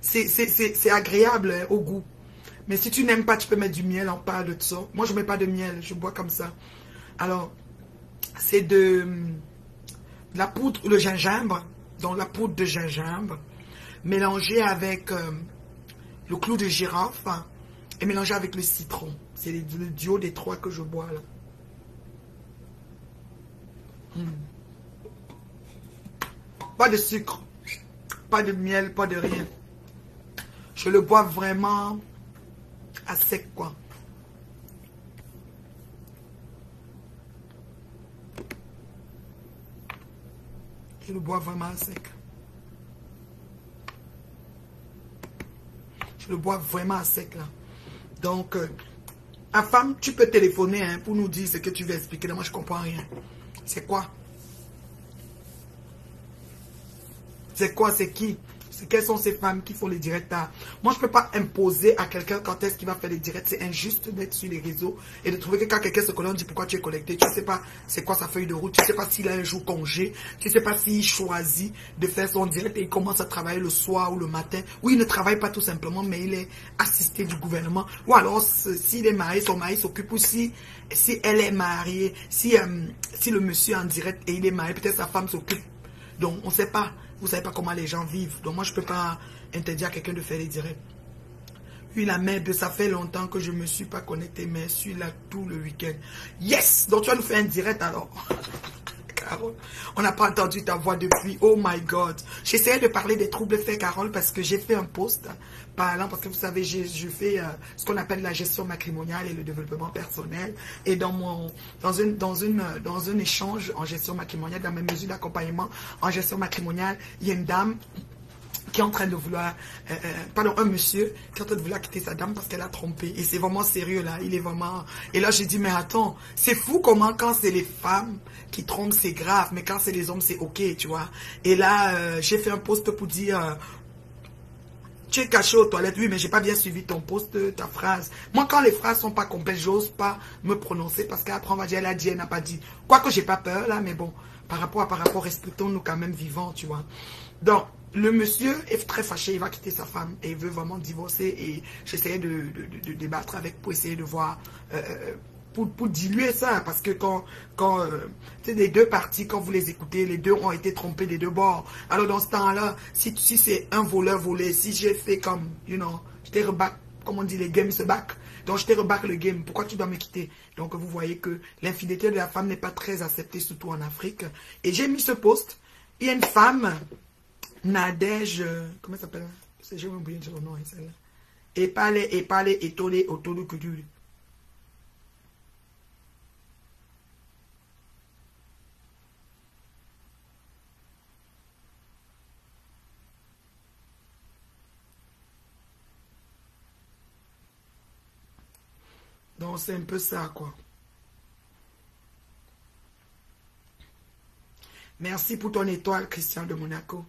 C'est agréable hein, au goût. Mais si tu n'aimes pas, tu peux mettre du miel, on parle de ça. Moi, je ne mets pas de miel, je bois comme ça. Alors, c'est de la poudre, le gingembre, donc la poudre de gingembre, mélangée avec le clou de girofle hein, et mélangée avec le citron. C'est le duo des trois que je bois là. Pas de sucre, pas de miel, pas de rien. Je le bois vraiment à sec quoi. Je le bois vraiment à sec. Je le bois vraiment à sec là. Donc, à femme, tu peux téléphoner hein, pour nous dire ce que tu veux expliquer. Moi, je ne comprends rien. C'est quoi? C'est quoi? C'est qui? Quelles sont ces femmes qui font les directs là? Moi, je ne peux pas imposer à quelqu'un quand est-ce qu'il va faire les directs. C'est injuste d'être sur les réseaux et de trouver que quand quelqu'un se connecte, on dit pourquoi tu es connecté. Tu ne sais pas c'est quoi sa feuille de route. Tu ne sais pas s'il a un jour congé. Tu ne sais pas s'il choisit de faire son direct et il commence à travailler le soir ou le matin. Ou il ne travaille pas tout simplement, mais il est assisté du gouvernement. Ou alors, s'il est marié, son mari s'occupe aussi. Si elle est mariée, si le monsieur est en direct et il est marié, peut-être sa femme s'occupe. Donc, on ne sait pas. Vous ne savez pas comment les gens vivent. Donc, moi, je ne peux pas interdire à quelqu'un de faire les directs. Puis, la merde, ça fait longtemps que je ne me suis pas connecté, mais je suis là tout le week-end. Yes! Donc, tu vas nous faire un direct alors. Carole, on n'a pas entendu ta voix depuis. Oh my God. J'essayais de parler des troubles faits, Carole, parce que j'ai fait un post parlant, parce que vous savez, je fais ce qu'on appelle la gestion matrimoniale et le développement personnel. Et dans un échange en gestion matrimoniale, dans mes mesures d'accompagnement en gestion matrimoniale, il y a une dame qui est en train de vouloir, pardon, un monsieur qui est en train de vouloir quitter sa dame parce qu'elle a trompé. Et c'est vraiment sérieux là, il est vraiment... Et là j'ai dit, mais attends, c'est fou comment quand c'est les femmes qui trompent c'est grave, mais quand c'est les hommes c'est ok, tu vois. Et là, j'ai fait un post pour dire... tu es caché aux toilettes, oui, mais j'ai pas bien suivi ton post, ta phrase. Moi, quand les phrases sont pas complètes, j'ose pas me prononcer parce qu'après on va dire, elle a dit, elle n'a pas dit. Quoique j'ai pas peur là, mais bon, par rapport, respectons-nous quand même vivants, tu vois. Donc, le monsieur est très fâché, il va quitter sa femme et il veut vraiment divorcer et j'essayais de débattre avec pour essayer de voir, pour diluer ça, parce que quand les deux parties, quand vous les écoutez, les deux ont été trompés des deux bords. Alors dans ce temps-là, si c'est un voleur volé, si j'ai fait comme, you know, je t'ai reback, comme on dit, les games se back. Donc je t'ai reback le game, pourquoi tu dois me quitter? Donc vous voyez que l'infidélité de la femme n'est pas très acceptée, surtout en Afrique. Et j'ai mis ce post, il y a une femme... Nadège, comment ça s'appelle? J'ai oublié son nom, celle-là. Epale, Etole, Otolo, Kuduri. Donc c'est un peu ça, quoi. Merci pour ton étoile, Christian de Monaco.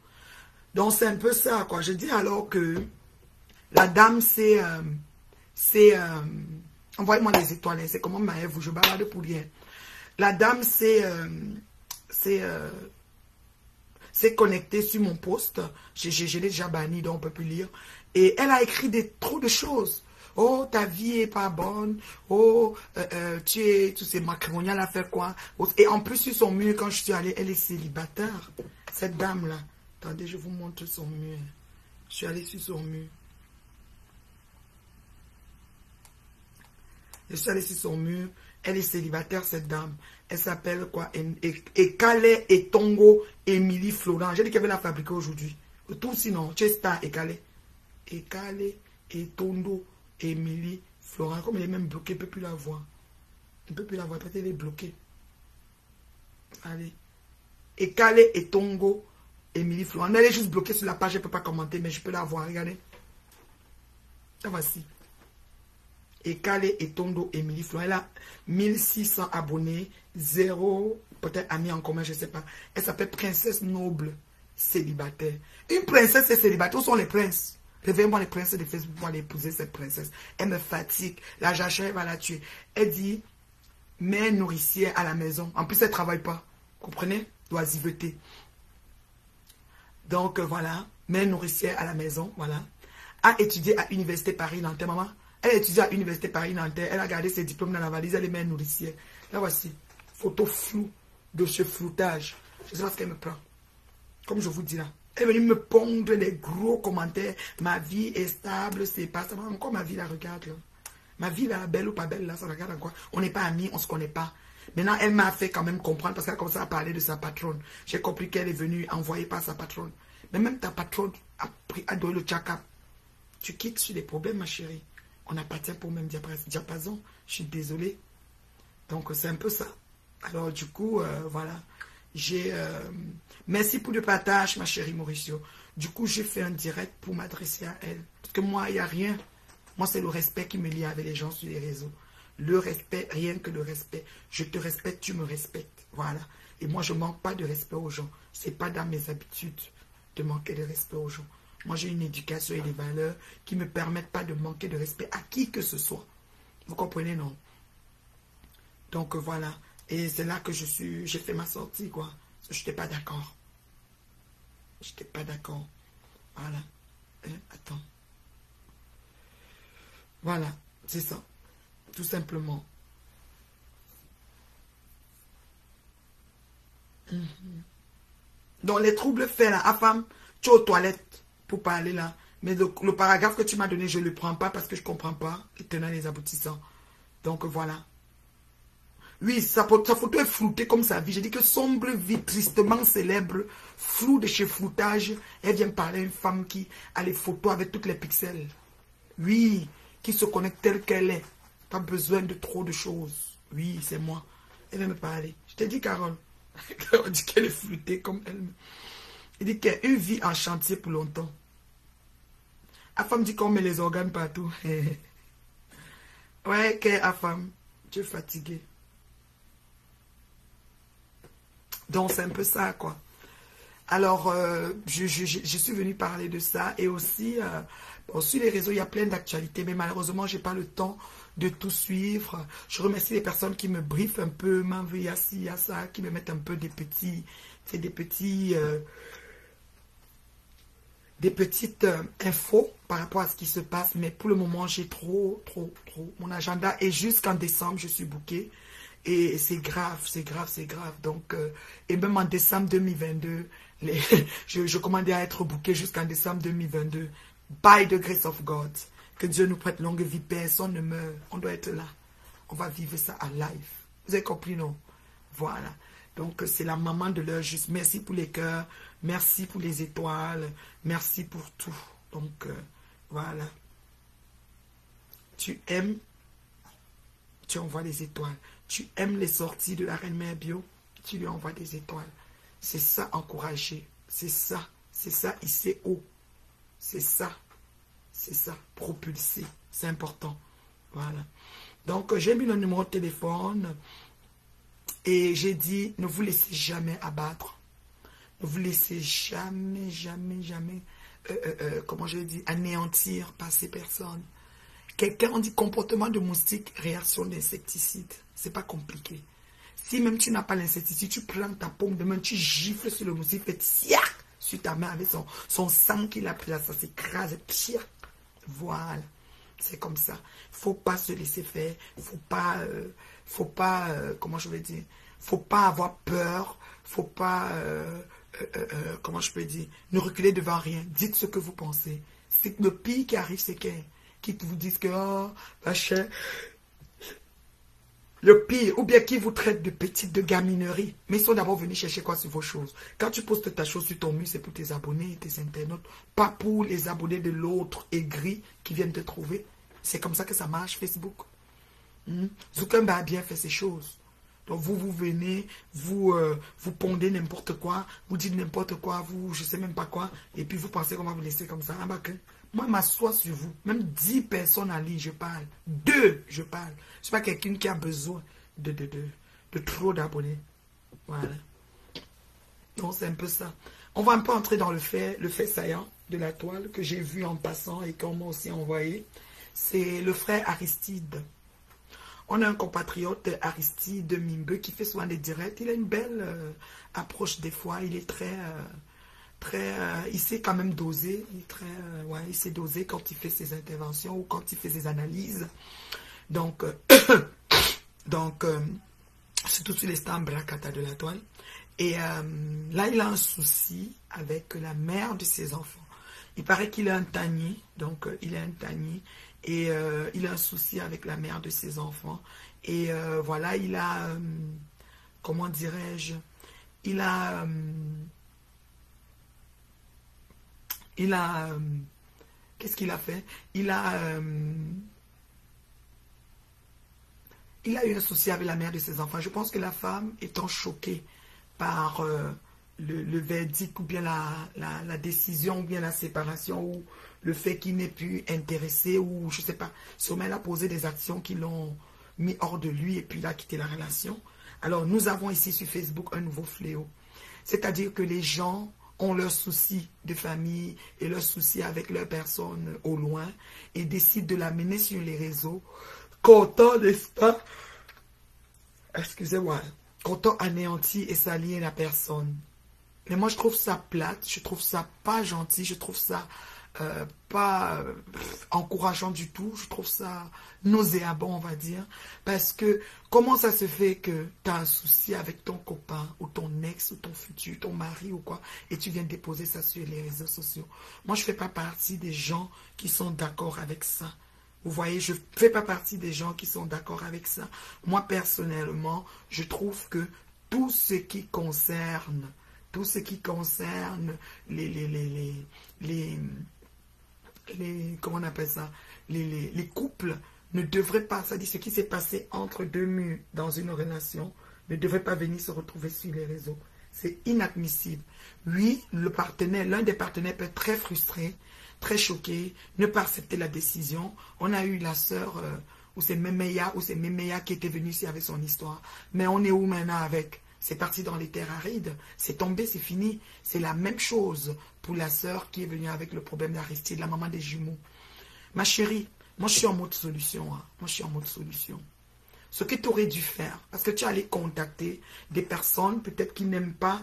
Donc c'est un peu ça, quoi. Je dis alors que la dame, c'est... envoyez-moi les étoiles, hein. C'est comment Maëv, je balade pour rien. La dame, c'est connectée sur mon post. Je l'ai déjà banni, donc on ne peut plus lire. Et elle a écrit trop de choses. Oh, ta vie est pas bonne. Oh, tu sais, matrimonial à faire quoi. Et en plus, sur son mur, quand je suis allée, elle est célibataire. Cette dame-là. Attendez, je vous montre son mur. Je suis allée sur son mur. Je suis allée sur son mur. Elle est célibataire, cette dame. Elle s'appelle quoi? Ekale Etongo Emily Florent. J'ai dit qu'elle va la fabriquer aujourd'hui. Tout sinon, Chesta Ekale. Ekale Etongo Emily Florent. Comme elle est même bloquée, elle ne peut plus la voir. Elle ne peut plus la voir. Peut-être elle est bloquée. Allez. Ekale Etongo Emily Florent. Elle est juste bloquée sur la page. Je ne peux pas commenter, mais je peux la voir. Regardez. La voici. Ekale Etondo Emily Florent. Elle a 1600 abonnés. 0, peut-être amis en commun, je ne sais pas. Elle s'appelle Princesse Noble Célibataire. Une princesse est célibataire. Où sont les princes? Réveillez-moi les princes de Facebook pour aller épouser cette princesse. Elle me fatigue. La jachère va la tuer. Elle dit, mère nourricière à la maison. En plus, elle ne travaille pas. Comprenez? D'oisiveté. Donc, voilà. Mère nourricière à la maison, voilà. A étudié à l'Université Paris-Nanterre, maman. Elle a étudié à l'Université Paris-Nanterre. Elle a gardé ses diplômes dans la valise. Elle est mère nourricière. Là, voici. Photo floue de ce floutage. Je ne sais pas ce qu'elle me prend. Comme je vous dis là. Elle est venue me pondre des gros commentaires. Ma vie est stable, c'est pas ça. Encore ma vie la regarde là. Ma vie là, belle ou pas belle là, ça regarde en quoi. On n'est pas amis, on ne se connaît pas. Maintenant, elle m'a fait quand même comprendre parce qu'elle a commencé à parler de sa patronne. J'ai compris qu'elle est venue envoyée par sa patronne. Mais même ta patronne a donné le check-up. Tu quittes sur des problèmes, ma chérie. On appartient pour le même diapason. Je suis désolée. Donc, c'est un peu ça. Alors, du coup, voilà. Merci pour le partage, ma chérie Mauricio. Du coup, j'ai fait un direct pour m'adresser à elle. Parce que moi, il n'y a rien. Moi, c'est le respect qui me lie avec les gens sur les réseaux. Le respect, rien que le respect. Je te respecte, tu me respectes. Voilà. Et moi, je ne manque pas de respect aux gens. Ce n'est pas dans mes habitudes de manquer de respect aux gens. Moi, j'ai une éducation et des valeurs qui ne me permettent pas de manquer de respect à qui que ce soit. Vous comprenez, non? Donc, voilà. Et c'est là que j'ai fait ma sortie, quoi. Je n'étais pas d'accord. Je n'étais pas d'accord. Voilà. Attends. Voilà. C'est ça. Tout simplement. Donc, les troubles faits là, à femme, tu es aux toilettes pour parler là. Mais le paragraphe que tu m'as donné, je ne le prends pas parce que je ne comprends pas les tenants et les aboutissants. Donc, voilà. Oui, sa photo est floutée comme sa vie. J'ai dit que sombre vie, tristement célèbre, flou de chez floutage. Elle vient parler à une femme qui a les photos avec toutes les pixels. Oui, qui se connecte telle qu'elle est. Pas besoin de trop de choses. Oui, c'est moi. Elle vient me parler. Je t'ai dit, Carole. On dit qu'elle est floutée comme elle. Il dit qu'elle a une vie en chantier pour longtemps. La femme dit qu'on met les organes partout. Ouais, qu'elle a femme. Tu es fatigué. Donc, c'est un peu ça, quoi. Alors, je suis venue parler de ça. Et aussi, bon, sur les réseaux, il y a plein d'actualités. Mais malheureusement, je n'ai pas le temps de tout suivre. Je remercie les personnes qui me briefent un peu. Il y a ci, il y a ça, qui me mettent un peu des petites infos par rapport à ce qui se passe. Mais pour le moment, j'ai trop. Mon agenda est jusqu'en décembre, je suis bookée. Et c'est grave, c'est grave, c'est grave. Donc, et même en décembre 2022, je commandais à être booké jusqu'en décembre 2022. By the grace of God. Que Dieu nous prête longue vie, personne ne meurt. On doit être là. On va vivre ça à live. Vous avez compris, non? Voilà. Donc, c'est la maman de l'heure juste. Merci pour les cœurs. Merci pour les étoiles. Merci pour tout. Donc, voilà. Tu aimes, tu envoies des étoiles. Tu aimes les sorties de la Reine Mère Bio, tu lui envoies des étoiles. C'est ça, encourager. C'est ça, hisser haut. C'est ça, propulser. C'est important. Voilà. Donc, j'ai mis le numéro de téléphone et j'ai dit, ne vous laissez jamais abattre. Ne vous laissez jamais, comment je dis, anéantir par ces personnes. Quelqu'un, on dit comportement de moustique, réaction d'insecticide. C'est pas compliqué. Si même tu n'as pas l'insecticide, tu prends ta paume de main, tu gifles sur le moustique, fait tiac sur ta main avec son sang qu'il a pris là, ça s'écrase, tiac. Voilà. C'est comme ça. Faut pas se laisser faire. Faut pas, comment je vais dire, faut pas avoir peur. Faut pas, comment je peux dire, ne reculer devant rien. Dites ce que vous pensez. C'est le pire qui arrive, c'est qui vous disent que, oh, machin, le pire, ou bien qui vous traite de petite, de gaminerie. Mais ils sont d'abord venus chercher quoi sur vos choses. Quand tu postes ta chose sur ton mur, c'est pour tes abonnés, tes internautes, pas pour les abonnés de l'autre aigri qui viennent te trouver. C'est comme ça que ça marche, Facebook. Zuckerberg a bien fait ces choses. Donc vous venez, vous pondez n'importe quoi, vous dites n'importe quoi, je sais même pas quoi, et puis vous pensez qu'on va vous laisser comme ça. Moi, je m'assois sur vous. Même 10 personnes en ligne, je parle. 2, je parle. Je ne suis pas quelqu'un qui a besoin de trop d'abonnés. Voilà. Donc, c'est un peu ça. On va un peu entrer dans le fait saillant de la toile que j'ai vu en passant et qu'on m'a aussi envoyé. C'est le frère Aristide. On a un compatriote, Aristide Mimbe, qui fait souvent des directs. Il a une belle approche des fois. Il est très très, il sait quand même doser. Il est très, ouais, il sait doser quand il fait ses interventions ou quand il fait ses analyses. Donc, donc surtout sur les stands bracata de la toile. Et là, il a un souci avec la mère de ses enfants. Il paraît qu'il a un tanier, donc il a un tanier, et il a un souci avec la mère de ses enfants. Et voilà, il a, comment dirais-je, il a, qu'est-ce qu'il a fait? Il a eu un souci avec la mère de ses enfants. Je pense que la femme, étant choquée par le verdict ou bien la décision ou bien la séparation ou le fait qu'il n'ait pu intéresser ou je ne sais pas, sûrement elle a posé des actions qui l'ont mis hors de lui et puis il a quitté la relation. Alors nous avons ici sur Facebook un nouveau fléau. C'est-à-dire que les gens ont leurs soucis de famille et leurs soucis avec leur personne au loin et décident de l'amener sur les réseaux, content, n'est-ce pas? Excusez-moi. Content anéanti et s'allier la personne. Mais moi, je trouve ça plate, je trouve ça pas gentil, je trouve ça pas encourageant du tout, je trouve ça nauséabond, on va dire. Parce que comment ça se fait que tu as un souci avec ton copain ou ton ex ou ton futur, ton mari ou quoi, et tu viens déposer ça sur les réseaux sociaux? Moi, je ne fais pas partie des gens qui sont d'accord avec ça. Vous voyez, je ne fais pas partie des gens qui sont d'accord avec ça. Moi, personnellement, je trouve que tout ce qui concerne comment on appelle ça, les couples ne devraient pas, c'est-à-dire ce qui s'est passé entre deux murs dans une relation, ne devrait pas venir se retrouver sur les réseaux. C'est inadmissible. Oui, l'un des partenaires peut être très frustré, très choqué, ne pas accepter la décision. On a eu la sœur, ou c'est Méméya qui était venue ici avec son histoire. Mais on est où maintenant avec? C'est parti dans les terres arides. C'est tombé, c'est fini. C'est la même chose pour la sœur qui est venue avec le problème d'Aristide, la maman des jumeaux. Ma chérie, moi je suis en mode solution. Hein. Moi je suis en mode solution. Ce que tu aurais dû faire, parce que tu allais contacter des personnes peut-être qui n'aiment pas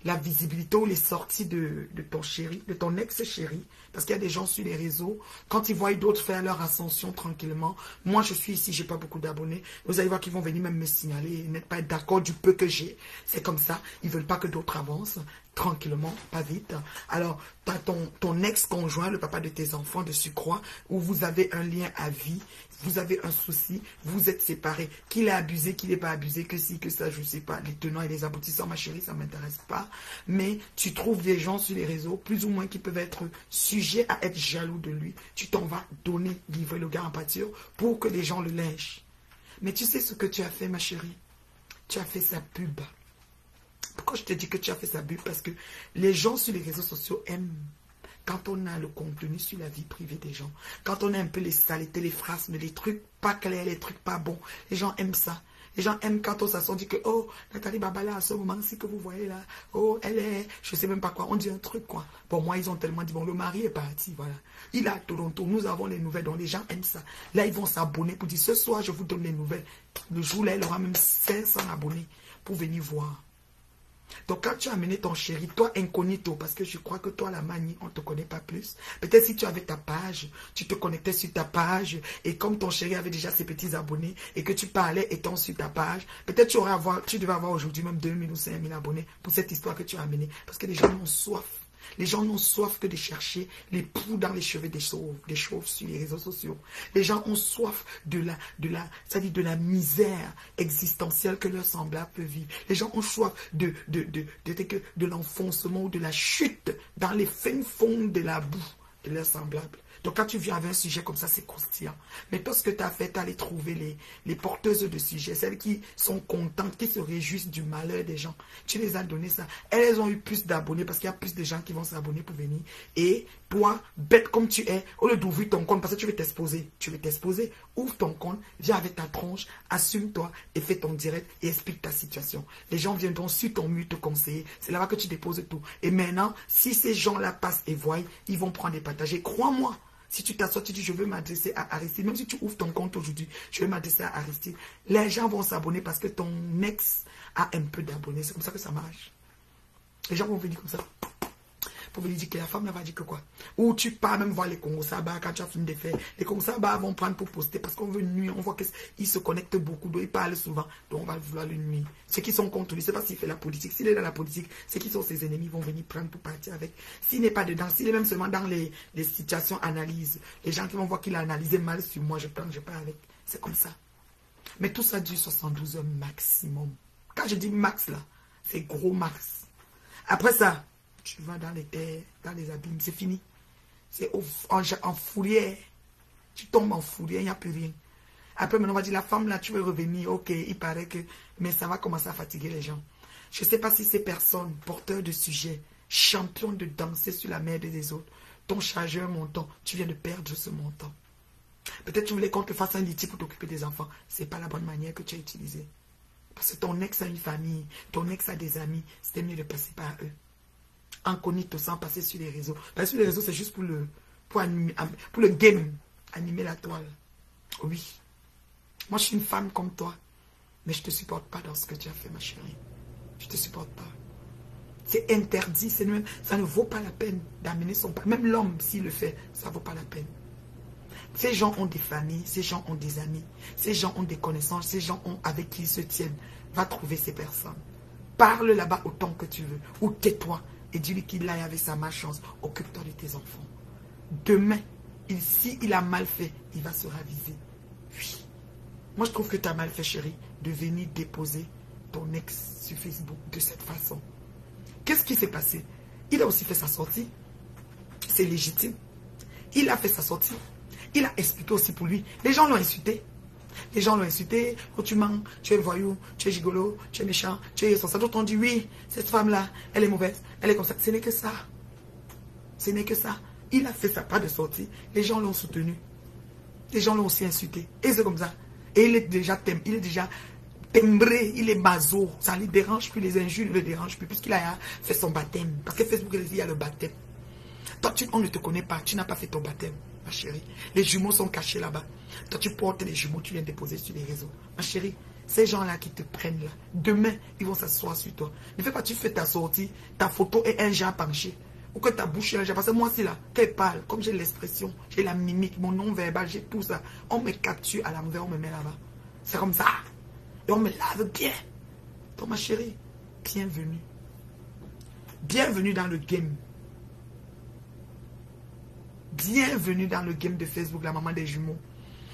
la visibilité ou les sorties de ton chéri, de ton ex-chéri, parce qu'il y a des gens sur les réseaux, quand ils voient d'autres faire leur ascension tranquillement, moi je suis ici, j'ai pas beaucoup d'abonnés, vous allez voir qu'ils vont venir même me signaler, n'êtes pas d'accord du peu que j'ai, c'est comme ça, ils veulent pas que d'autres avancent, tranquillement, pas vite. Alors, tu as ton ex-conjoint, le papa de tes enfants de surcroît, où vous avez un lien à vie, vous avez un souci, vous êtes séparés, qu'il a abusé, qu'il n'est pas abusé, que si, que ça, je ne sais pas, les tenants et les aboutissants, ma chérie, ça ne m'intéresse pas. Mais tu trouves des gens sur les réseaux, plus ou moins qui peuvent être sujets à être jaloux de lui. Tu t'en vas donner, livrer le gars en pâture pour que les gens le lynchent. Mais tu sais ce que tu as fait, ma chérie? Tu as fait sa pub. Pourquoi je te dis que tu as fait sa pub? Parce que les gens sur les réseaux sociaux aiment quand on a le contenu sur la vie privée des gens. Quand on a un peu les saletés, les phrases, mais les trucs pas clairs, les trucs pas bons. Les gens aiment ça. Les gens aiment quand on s'assoit, on dit que, oh, Nathalie Babala, à ce moment-ci que vous voyez là, oh, elle est, je sais même pas quoi, on dit un truc, quoi. Bon, moi, ils ont tellement dit, bon, le mari est parti, voilà. Il est à Toronto, nous avons les nouvelles, donc les gens aiment ça. Là, ils vont s'abonner pour dire, ce soir, je vous donne les nouvelles. Le jour-là, il aura même 500 abonnés pour venir voir. Donc quand tu as amené ton chéri, toi incognito, parce que je crois que toi la manie, on ne te connaît pas plus. Peut-être si tu avais ta page, tu te connectais sur ta page, et comme ton chéri avait déjà ses petits abonnés, et que tu parlais étant sur ta page, peut-être tu devais avoir aujourd'hui même 2000 ou 5000 abonnés pour cette histoire que tu as amenée. Parce que les gens ont soif. Les gens n'ont soif que de chercher les poux dans les cheveux des chauves sur les réseaux sociaux. Les gens ont soif de la misère existentielle que leur semblable peut vivre. Les gens ont soif de l'enfoncement ou de la chute dans les fins fonds de la boue de leur semblable. Donc quand tu viens avec un sujet comme ça, c'est croustillant. Mais toi, ce que tu as fait, tu as allé trouver les porteuses de sujets, celles qui sont contentes, qui se réjouissent du malheur des gens. Tu les as donné ça. Elles ont eu plus d'abonnés parce qu'il y a plus de gens qui vont s'abonner pour venir. Et toi, bête comme tu es, au lieu d'ouvrir ton compte, parce que tu veux t'exposer, ouvre ton compte, viens avec ta tronche, assume-toi et fais ton direct et explique ta situation. Les gens viendront sur ton mur te conseiller. C'est là-bas que tu déposes tout. Et maintenant, si ces gens-là passent et voient, ils vont prendre et partager. Crois-moi. Si tu t'assois, tu dis, je veux m'adresser à Aristide, même si tu ouvres ton compte aujourd'hui, je veux m'adresser à Aristide, les gens vont s'abonner parce que ton ex a un peu d'abonnés. C'est comme ça que ça marche. Les gens vont venir comme ça. pour venir dire que la femme là va dire que quoi. Ou tu pars même voir les Congo Saba quand tu as fini de faire. Les Congo Saba vont prendre pour poster parce qu'on veut nuire. On voit qu'ils se connectent beaucoup, donc ils parlent souvent. Donc on va vouloir le nuire. Ceux qui sont contre lui, c'est pas s'il fait la politique. S'il est dans la politique, ceux qui sont ses ennemis vont venir prendre pour partir avec. S'il n'est pas dedans, s'il est même seulement dans les situations analyse, les gens qui vont voir qu'il a analysé mal sur moi, je prends, je pars avec. C'est comme ça. Mais tout ça dure 72 heures maximum. Quand je dis max là, c'est gros max. Après ça, tu vas dans les terres, dans les abîmes, c'est fini. C'est en fourrière. Tu tombes en fourrière, il n'y a plus rien. Après, maintenant, on va dire, la femme là, tu veux revenir. Ok, il paraît que... Mais ça va commencer à fatiguer les gens. Je ne sais pas si ces personnes, porteurs de sujets, champions de danser sur la merde des autres, ton chargeur montant, tu viens de perdre ce montant. Peut-être tu voulais qu'on te fasse un litige pour t'occuper des enfants. Ce n'est pas la bonne manière que tu as utilisée. Parce que ton ex a une famille, ton ex a des amis, c'était mieux de passer par eux. Incognito sans passer sur les réseaux. Parce que sur les réseaux, c'est juste pour le game, animer la toile. Oui. Moi, je suis une femme comme toi. Mais je ne te supporte pas dans ce que tu as fait, ma chérie. Je ne te supporte pas. C'est interdit. Même, ça ne vaut pas la peine d'amener son... Même l'homme, s'il le fait, ça ne vaut pas la peine. Ces gens ont des familles, ces gens ont des amis, ces gens ont des connaissances, ces gens ont avec qui ils se tiennent. Va trouver ces personnes. Parle là-bas autant que tu veux. Ou tais-toi et dis-lui qu'il aille avec sa malchance. Occupe-toi de tes enfants. Demain, s'il a mal fait, il va se raviser. Oui. Moi, je trouve que tu as mal fait, chérie, de venir déposer ton ex sur Facebook de cette façon. Qu'est-ce qui s'est passé? Il a aussi fait sa sortie. C'est légitime. Il a fait sa sortie. Il a expliqué aussi pour lui. Les gens l'ont insulté. Les gens l'ont insulté. Oh, tu mens, tu es voyou, tu es gigolo, tu es méchant, tu es ça. D'autres ont dit oui, cette femme-là, elle est mauvaise, elle est comme ça. Ce n'est que ça. Ce n'est que ça. Il a fait sa part de sortie. Les gens l'ont soutenu. Les gens l'ont aussi insulté. Et c'est comme ça. Et il est déjà timbré, il est bazo. Ça ne lui dérange plus, les injures ne le dérangent plus, puisqu'il a fait son baptême. Parce que Facebook, il y a le baptême. Toi, on ne te connaît pas, tu n'as pas fait ton baptême, ma chérie. Les jumeaux sont cachés là-bas. Toi, tu portes les jumeaux, tu viens déposer sur les réseaux. Ma chérie, ces gens-là qui te prennent là, demain, ils vont s'asseoir sur toi. Ne fais pas, tu fais ta sortie, ta photo est un genre penché. Ou que ta bouche est un genre. Parce que moi, c'est là, qu'elle parle, comme j'ai l'expression, j'ai la mimique, mon nom verbal, j'ai tout ça. On me capture à l'envers, on me met là-bas. C'est comme ça. Et on me lave bien. Donc, ma chérie, bienvenue. Bienvenue dans le game. Bienvenue dans le game de Facebook, la maman des jumeaux.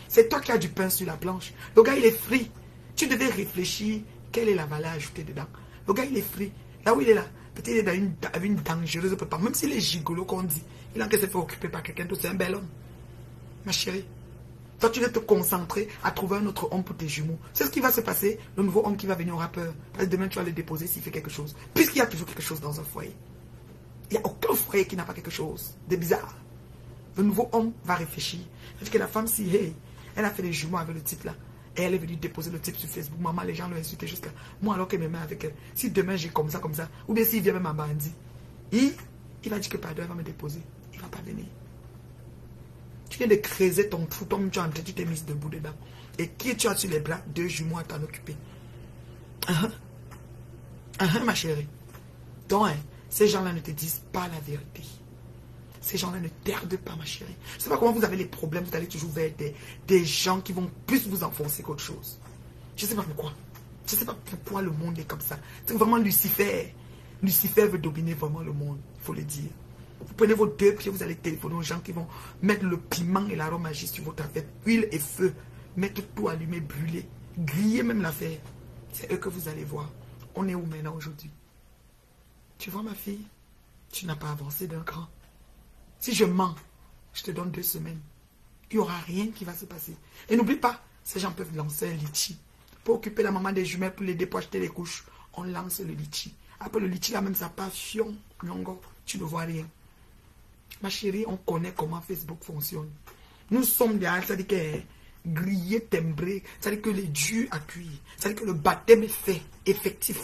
C'est toi qui as du pain sur la planche. Le gars, il est free. Tu devais réfléchir quelle est la valeur ajoutée dedans. Le gars, il est free. Là où il est là, peut-être il est dans une dangereuse prépa. Même s'il est gigolo, qu'on dit, il a qu'à se faire occuper par quelqu'un d'autre. C'est un bel homme. Ma chérie, toi, tu vas te concentrer à trouver un autre homme pour tes jumeaux. C'est ce qui va se passer. Le nouveau homme qui va venir aura peur. Parce que demain, tu vas le déposer s'il fait quelque chose. Puisqu'il y a toujours quelque chose dans un foyer. Il n'y a aucun foyer qui n'a pas quelque chose de bizarre. Le nouveau homme va réfléchir. Parce que la femme, si hey, elle a fait des jumeaux avec le type là, et elle est venue déposer le type sur Facebook, maman, les gens l'ont insulté jusqu'à moi alors qu'elle me met avec elle. Si demain j'ai comme ça, ou bien s'il vient même en bandit, il va dire que pardon, elle va me déposer. Il ne va pas venir. Tu viens de creuser ton trou, tu t'es mise debout dedans. Et qui tu as sur les bras? 2 jumeaux à t'en occuper. Ma chérie. Donc, ces gens-là ne te disent pas la vérité. Ces gens-là ne tardent pas, ma chérie. Je ne sais pas comment vous avez les problèmes, vous allez toujours vers des gens qui vont plus vous enfoncer qu'autre chose. Je ne sais pas pourquoi. Je ne sais pas pourquoi le monde est comme ça. C'est vraiment Lucifer. Lucifer veut dominer vraiment le monde, il faut le dire. Vous prenez vos 2 pieds, vous allez téléphoner aux gens qui vont mettre le piment et l'arôme magie sur votre affaire. Huile et feu. Mettre tout allumé, brûler. Griller même l'affaire. C'est eux que vous allez voir. On est où maintenant aujourd'hui? Tu vois ma fille? Tu n'as pas avancé d'un cran. Si je mens, je te donne 2 semaines. Il n'y aura rien qui va se passer. Et n'oublie pas, ces gens peuvent lancer un litchi. Pour occuper la maman des jumelles, pour l'aider pour acheter les couches, on lance le litchi. Après le litchi, là même, ça part fion, nyongo, tu ne vois rien. Ma chérie, on connaît comment Facebook fonctionne. Nous sommes des c'est-à-dire que grillé, timbré, c'est-à-dire que les dieux à cuire, c'est-à-dire que le baptême est fait, effectif.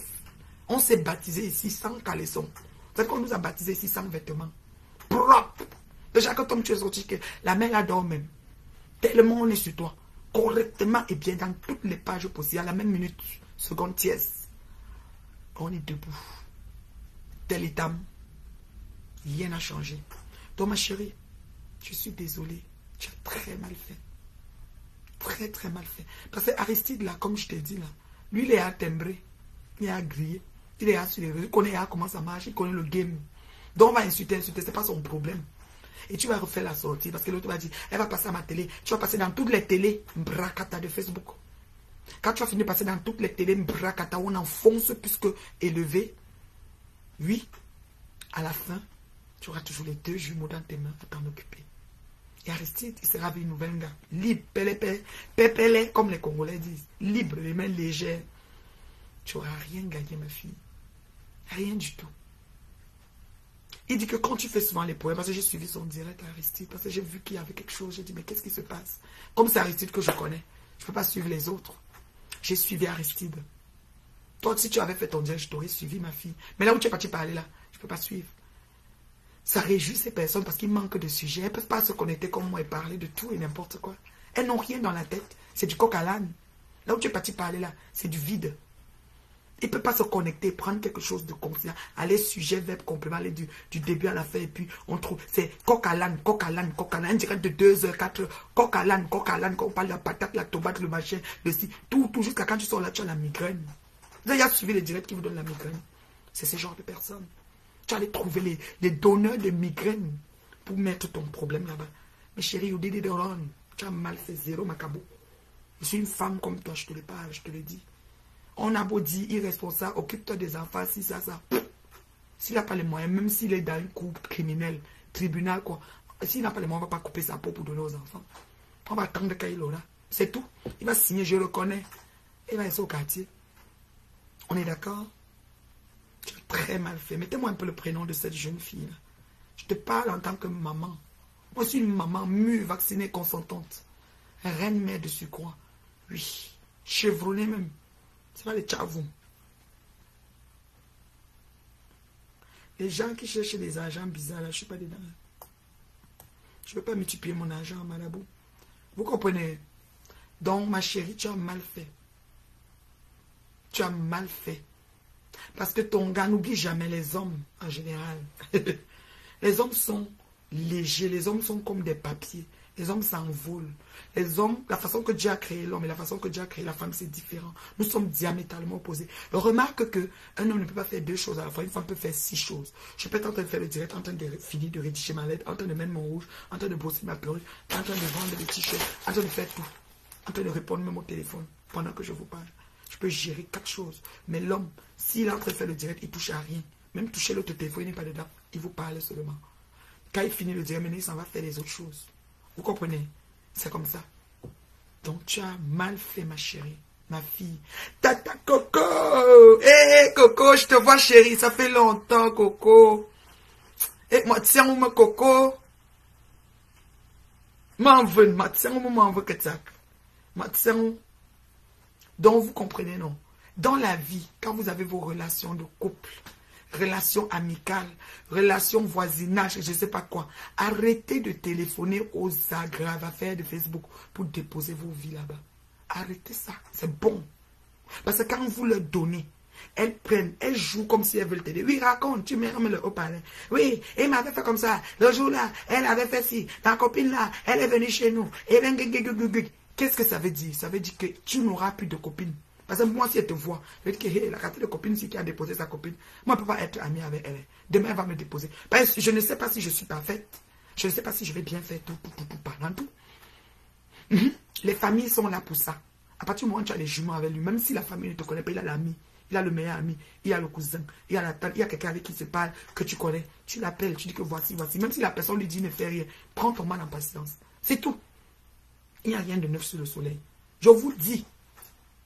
On s'est baptisé ici sans caleçon. C'est-à-dire qu'on nous a baptisé ici sans vêtements. Propre. Déjà que comme tu es sorti, que la main là dort même. Tellement on est sur toi. Correctement et bien dans toutes les pages possibles. À la même minute, seconde tiers. On est debout. Tel étam. Rien n'a changé. Donc ma chérie, je suis désolée. Tu as très mal fait. Très très mal fait. Parce que Aristide là, comme je t'ai dit là, lui il est à timbrer. Il est à griller. Il est à sur les réseaux. Il connaît comment ça marche. Il connaît le game. Donc on va insulter. C'est pas son problème. Et tu vas refaire la sortie. Parce que l'autre va dire, elle va passer à ma télé. Tu vas passer dans toutes les télés. Brakata de Facebook. Quand tu vas finir de passer dans toutes les télés. Brakata, on enfonce plus que élevé. Oui. À la fin, tu auras toujours les deux jumeaux dans tes mains pour t'en occuper. Et Aristide, il sera une nouvelle gars. Libre, pépélé, comme les Congolais disent. Libre, les mains légères. Tu n'auras rien gagné, ma fille. Rien du tout. Il dit que quand tu fais souvent les poèmes, parce que j'ai suivi son direct à Aristide, parce que j'ai vu qu'il y avait quelque chose, j'ai dit, mais qu'est-ce qui se passe? Comme c'est Aristide que je connais, je ne peux pas suivre les autres. J'ai suivi Aristide. Toi, si tu avais fait ton direct, je t'aurais suivi, ma fille. Mais là où tu es parti parler, là, je ne peux pas suivre. Ça réjouit ces personnes parce qu'ils manquent de sujets. Elles ne peuvent pas se connecter comme moi et parler de tout et n'importe quoi. Elles n'ont rien dans la tête. C'est du coq à l'âne. Là où tu es parti parler, là, c'est du vide. Il ne peut pas se connecter, prendre quelque chose de conscient, aller sujet, verbe, complément, aller du début à la fin, et puis on trouve, c'est coq à l'âne, coq à l'âne, coq à l'âne, direct de 2 heures, 4 heures, coq à l'âne, quand on parle de la patate, la tomate, le machin, le si, tout, jusqu'à quand tu sors là, tu as la migraine. Vous avez suivi les directs qui vous donnent la migraine. C'est ce genre de personnes. Tu allais trouver les donneurs de migraine pour mettre ton problème là-bas. Mais chérie, you did it wrong. Tu as mal fait, zéro macabo. Je suis une femme comme toi, je te le parle, je te le dis. On a beau dire irresponsable, occupe-toi des enfants, si ça. S'il n'a pas les moyens, même s'il est dans une cour criminelle, tribunal, quoi. S'il n'a pas les moyens, on ne va pas couper sa peau pour donner aux enfants. On va attendre qu'il aura. C'est tout. Il va signer, je le connais. Il va rester au quartier. On est d'accord? Tu as très mal fait. Mettez-moi un peu le prénom de cette jeune fille. Là. Je te parle en tant que maman. Moi, je suis une maman mûre, vaccinée, consentante. Reine mère de surcroît. Oui. Chevronnée même. C'est pas les tchavous. Les gens qui cherchent des argents bizarres, là, je ne suis pas dedans. Je ne veux pas multiplier mon argent en marabout. Vous comprenez? Donc, ma chérie, tu as mal fait. Tu as mal fait. Parce que ton gars, n'oublie jamais les hommes en général. Les hommes sont légers, les hommes sont comme des papiers. Les hommes s'envolent. Les hommes, la façon que Dieu a créé l'homme et la façon que Dieu a créé la femme, c'est différent. Nous sommes diamétralement opposés. Remarque qu'un homme ne peut pas faire 2 choses à la fois. Une femme peut faire 6 choses. Je peux être en train de faire le direct, en train de finir de rédiger ma lettre, en train de mettre mon rouge, en train de brosser ma perruque, en train de vendre des t-shirts, en train de faire tout. En train de répondre même au téléphone pendant que je vous parle. Je peux gérer 4 choses. Mais l'homme, s'il est en train de faire le direct, il ne touche à rien. Même toucher l'autre téléphone, il n'est pas dedans. Il vous parle seulement. Quand il finit le direct, maintenant, il s'en va faire les autres choses. Vous comprenez? C'est comme ça. Donc, tu as mal fait, ma chérie, ma fille. Tata Coco! Hé, Coco, je te vois, chérie. Ça fait longtemps, Coco. Eh, moi, tiens, moi, Coco. M'en veux, tiens, m'en veux que ça. Tiens. Donc, vous comprenez, non? Dans la vie, quand vous avez vos relations de couple, relations amicales, relations voisinage, je ne sais pas quoi, arrêtez de téléphoner aux aggravateurs de Facebook pour déposer vos vies là-bas. Arrêtez ça, c'est bon. Parce que quand vous leur donnez, elles prennent, elles jouent comme si elles veulent t'aider. Oui, raconte, tu me remets le haut-parleur. Oui, elle m'avait fait comme ça. Le jour-là, elle avait fait ci. Ta copine là, elle est venue chez nous. Et qu'est-ce que ça veut dire? Ça veut dire que tu n'auras plus de copine. Parce que moi, si elle te voit, elle dit que hey, la carte de copine, c'est qui a déposé sa copine. Moi, je ne peux pas être amie avec elle. Demain, elle va me déposer. Parce que je ne sais pas si je suis parfaite. Je ne sais pas si je vais bien faire tout, parlant tout. Les familles sont là pour ça. À partir du moment où tu as les jumeaux avec lui, même si la famille ne te connaît pas, il a l'ami, il a le meilleur ami, il a le cousin, il a la tante, il y a quelqu'un avec qui se parle, que tu connais. Tu l'appelles, tu dis que voici. Même si la personne lui dit ne fais rien, prends ton mal en patience. C'est tout. Il n'y a rien de neuf sur le soleil. Je vous dis.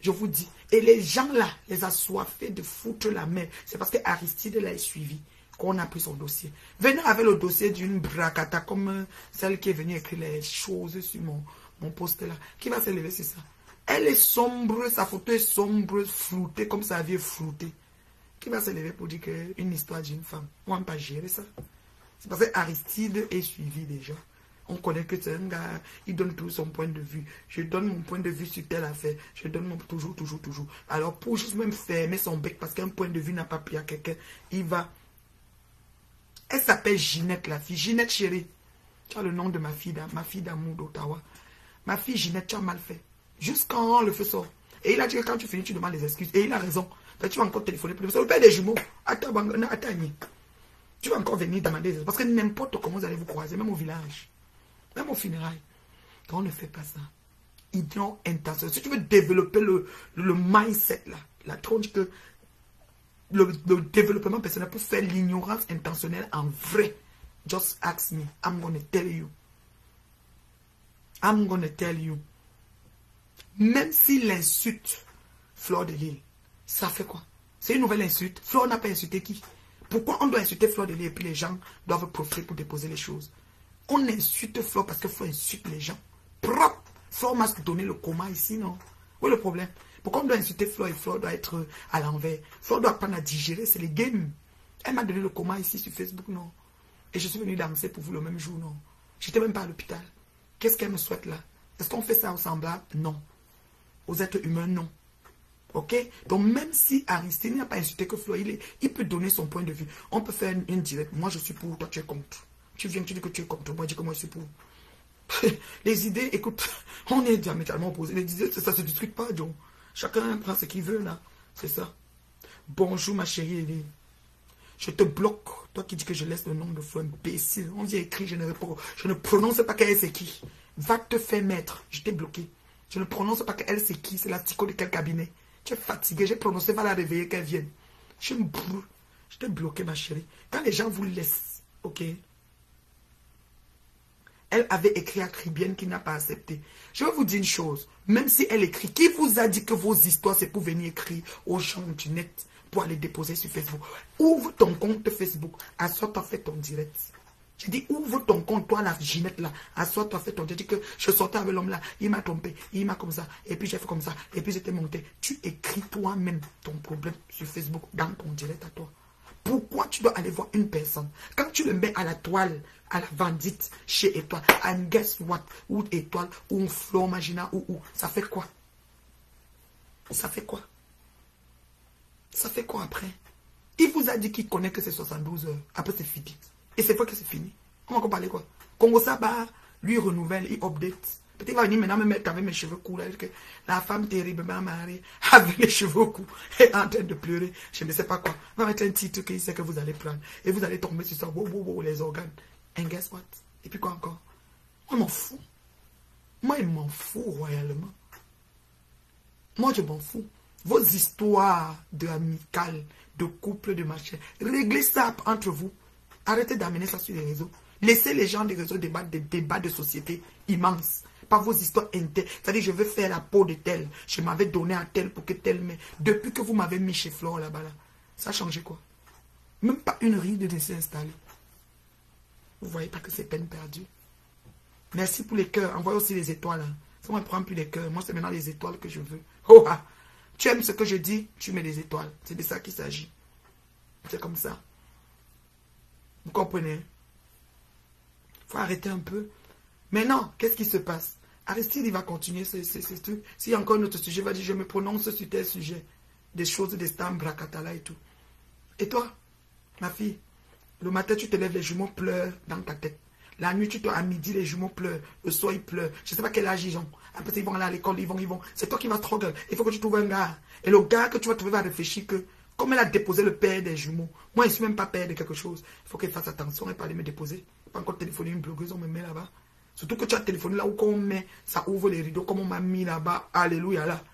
Je vous dis. Et les gens là, les assoiffés de foutre la mer, c'est parce que Aristide l'a suivi qu'on a pris son dossier. Venez avec le dossier d'une bracata comme celle qui est venue écrire les choses sur mon poste là. Qui va se lever sur ça? Elle est sombre, sa photo est sombre, floutée, comme sa vie est floutée. Qui va se lever pour dire qu'une histoire d'une femme? On ne va pas gérer ça. C'est parce que Aristide est suivi déjà. On connaît que c'est un gars, il donne tout son point de vue. Je donne mon point de vue sur telle affaire. Je donne mon toujours. Alors pour juste même fermer son bec, parce qu'un point de vue n'a pas pris à quelqu'un, il va Elle s'appelle Ginette, la fille. Ginette chérie. Tu as le nom de ma fille d'amour d'Ottawa. Ma fille Ginette, tu as mal fait. Juste quand le feu sort. Et il a dit que quand tu finis, tu demandes les excuses. Et il a raison. Tu vas encore téléphoner. Le père des jumeaux. Attends. Tu vas encore venir demander des excuses. Parce que n'importe comment vous allez vous croiser, même au village. Même au funérailles. Donc on ne fait pas ça. Ils ont intention. Si tu veux développer le mindset là, la tronche que le développement personnel pour faire l'ignorance intentionnelle en vrai. Just ask me. I'm gonna tell you. I'm gonna tell you. Même s'il insulte Fleur de Lille, ça fait quoi? C'est une nouvelle insulte. Fleur n'a pas insulté qui? Pourquoi on doit insulter Fleur de Lille et puis les gens doivent profiter pour déposer les choses? On insulte Fleur parce que Fleur insulte les gens. Propre. Fleur m'a donné le coma ici, non? Où est le problème? Pourquoi on doit insulter Fleur et Fleur doit être à l'envers? Fleur doit apprendre à digérer, c'est les games. Elle m'a donné le coma ici sur Facebook, non? Et je suis venu danser pour vous le même jour, non? J'étais même pas à l'hôpital. Qu'est-ce qu'elle me souhaite là? Est-ce qu'on fait ça au semblable? Non. Aux êtres humains, non. Ok? Donc même si Aristide n'a pas insulté que Fleur, il peut donner son point de vue. On peut faire une directe. Moi je suis pour, toi tu es contre. Tu viens, tu dis que tu es contre. Moi je dis que moi je suis pour. Les idées, écoute, on est diamétralement opposés. Les idées, ça ne se discute pas, John. Chacun prend ce qu'il veut là. C'est ça. Bonjour ma chérie Elie. Je te bloque. Toi qui dis que je laisse le nom de Fleur, imbécile. On vient écrire, je ne prononce pas qu'elle c'est qui. Va te faire mettre. Je t'ai bloqué. Je ne prononce pas qu'elle c'est qui. C'est la psycho de quel cabinet. Tu es fatigué. J'ai prononcé, va la réveiller qu'elle vienne. Je me brûle. Je t'ai bloqué ma chérie. Quand les gens vous laissent, ok. Elle avait écrit à Cribienne qui n'a pas accepté. Je vais vous dire une chose. Même si elle écrit, qui vous a dit que vos histoires, c'est pour venir écrire aux gens du net pour aller déposer sur Facebook? Ouvre ton compte Facebook. Assois-toi, fais ton direct. Je dis, ouvre ton compte, toi, la Ginette là. Assois-toi, fais ton direct. Je dis que je sortais avec l'homme là. Il m'a trompé. Il m'a comme ça. Et puis j'ai fait comme ça. Et puis j'étais monté. Tu écris toi-même ton problème sur Facebook dans ton direct à toi. Pourquoi tu dois aller voir une personne? Quand tu le mets à la toile, à la vendite, chez Étoile, and guess what? Ou Étoile, ou Fleur Magina, ou, ça fait quoi? Ça fait quoi? Ça fait quoi après? Il vous a dit qu'il connaît que c'est 72 heures. Après c'est fini. Et c'est fois que c'est fini. On va encore parler quoi? Congo Saba, lui renouvelle, il update. Peut-être qu'il va venir maintenant me mettre avec mes cheveux courts. Là, que la femme terriblement mariée, avec les cheveux courts, est en train de pleurer. Je ne sais pas quoi. On va mettre un titre qu'il sait que vous allez prendre. Et vous allez tomber sur ça. Les organes. And guess what? Et puis quoi encore? Moi, je m'en fous. Moi, je m'en fous royalement. Moi, je m'en fous. Vos histoires de amicales, de couple, de machin, réglez ça entre vous. Arrêtez d'amener ça sur les réseaux. Laissez les gens des réseaux débattre des débats de société immenses. Pas vos histoires internes. C'est-à-dire, je veux faire la peau de tel. Je m'avais donné à tel pour que tel. Mais depuis que vous m'avez mis chez Flore là-bas, là, ça a changé quoi? Même pas une ride de s'est installée. Vous voyez pas que c'est peine perdue. Merci pour les cœurs. Envoyez aussi les étoiles. Hein. Ça ne me prend plus les cœurs. Moi, c'est maintenant les étoiles que je veux. Oh, ah. Tu aimes ce que je dis, tu mets des étoiles. C'est de ça qu'il s'agit. C'est comme ça. Vous comprenez? Il faut arrêter un peu. Maintenant, qu'est-ce qui se passe? Aristide, il va continuer ce truc. S'il y a encore un autre sujet, il va dire, je me prononce sur tel sujet. Des choses, des stams, bracatala et tout. Et toi, ma fille, le matin, tu te lèves, les jumeaux pleurent dans ta tête. La nuit, à midi, les jumeaux pleurent. Le soir, ils pleurent. Je ne sais pas quel âge ils ont. Après, ils vont aller à l'école, ils vont. C'est toi qui vas struggle. Il faut que tu trouves un gars. Et le gars que tu vas trouver va réfléchir que, comme elle a déposé le père des jumeaux, moi, je ne suis même pas père de quelque chose. Il faut qu'elle fasse attention et pas aller me déposer. Pas encore téléphoner une blogueuse, on me met là-bas. Surtout que tu as téléphoné là où on met, ça ouvre les rideaux, comme on m'a mis là-bas. Alléluia là.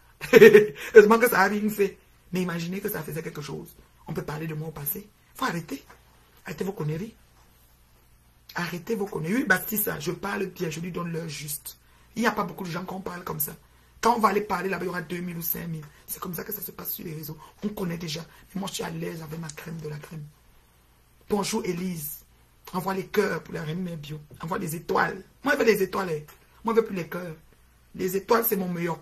Heureusement que ça n'a rien fait. Mais imaginez que ça faisait quelque chose. On peut parler de moi au passé. Il faut arrêter. Arrêtez vos conneries. Arrêtez vos conneries. Oui, Baptiste, je parle bien, je lui donne l'heure juste. Il n'y a pas beaucoup de gens qu'on parle comme ça. Quand on va aller parler là-bas, il y aura 2000 ou 5000. C'est comme ça que ça se passe sur les réseaux. On connaît déjà. Mais moi, je suis à l'aise avec ma crème de la crème. Bonjour, Élise. Envoie les cœurs pour la reine mère bio. Envoie les étoiles. Moi, je veux les étoiles. Moi, je veux plus les cœurs. Les étoiles, c'est mon meilleur.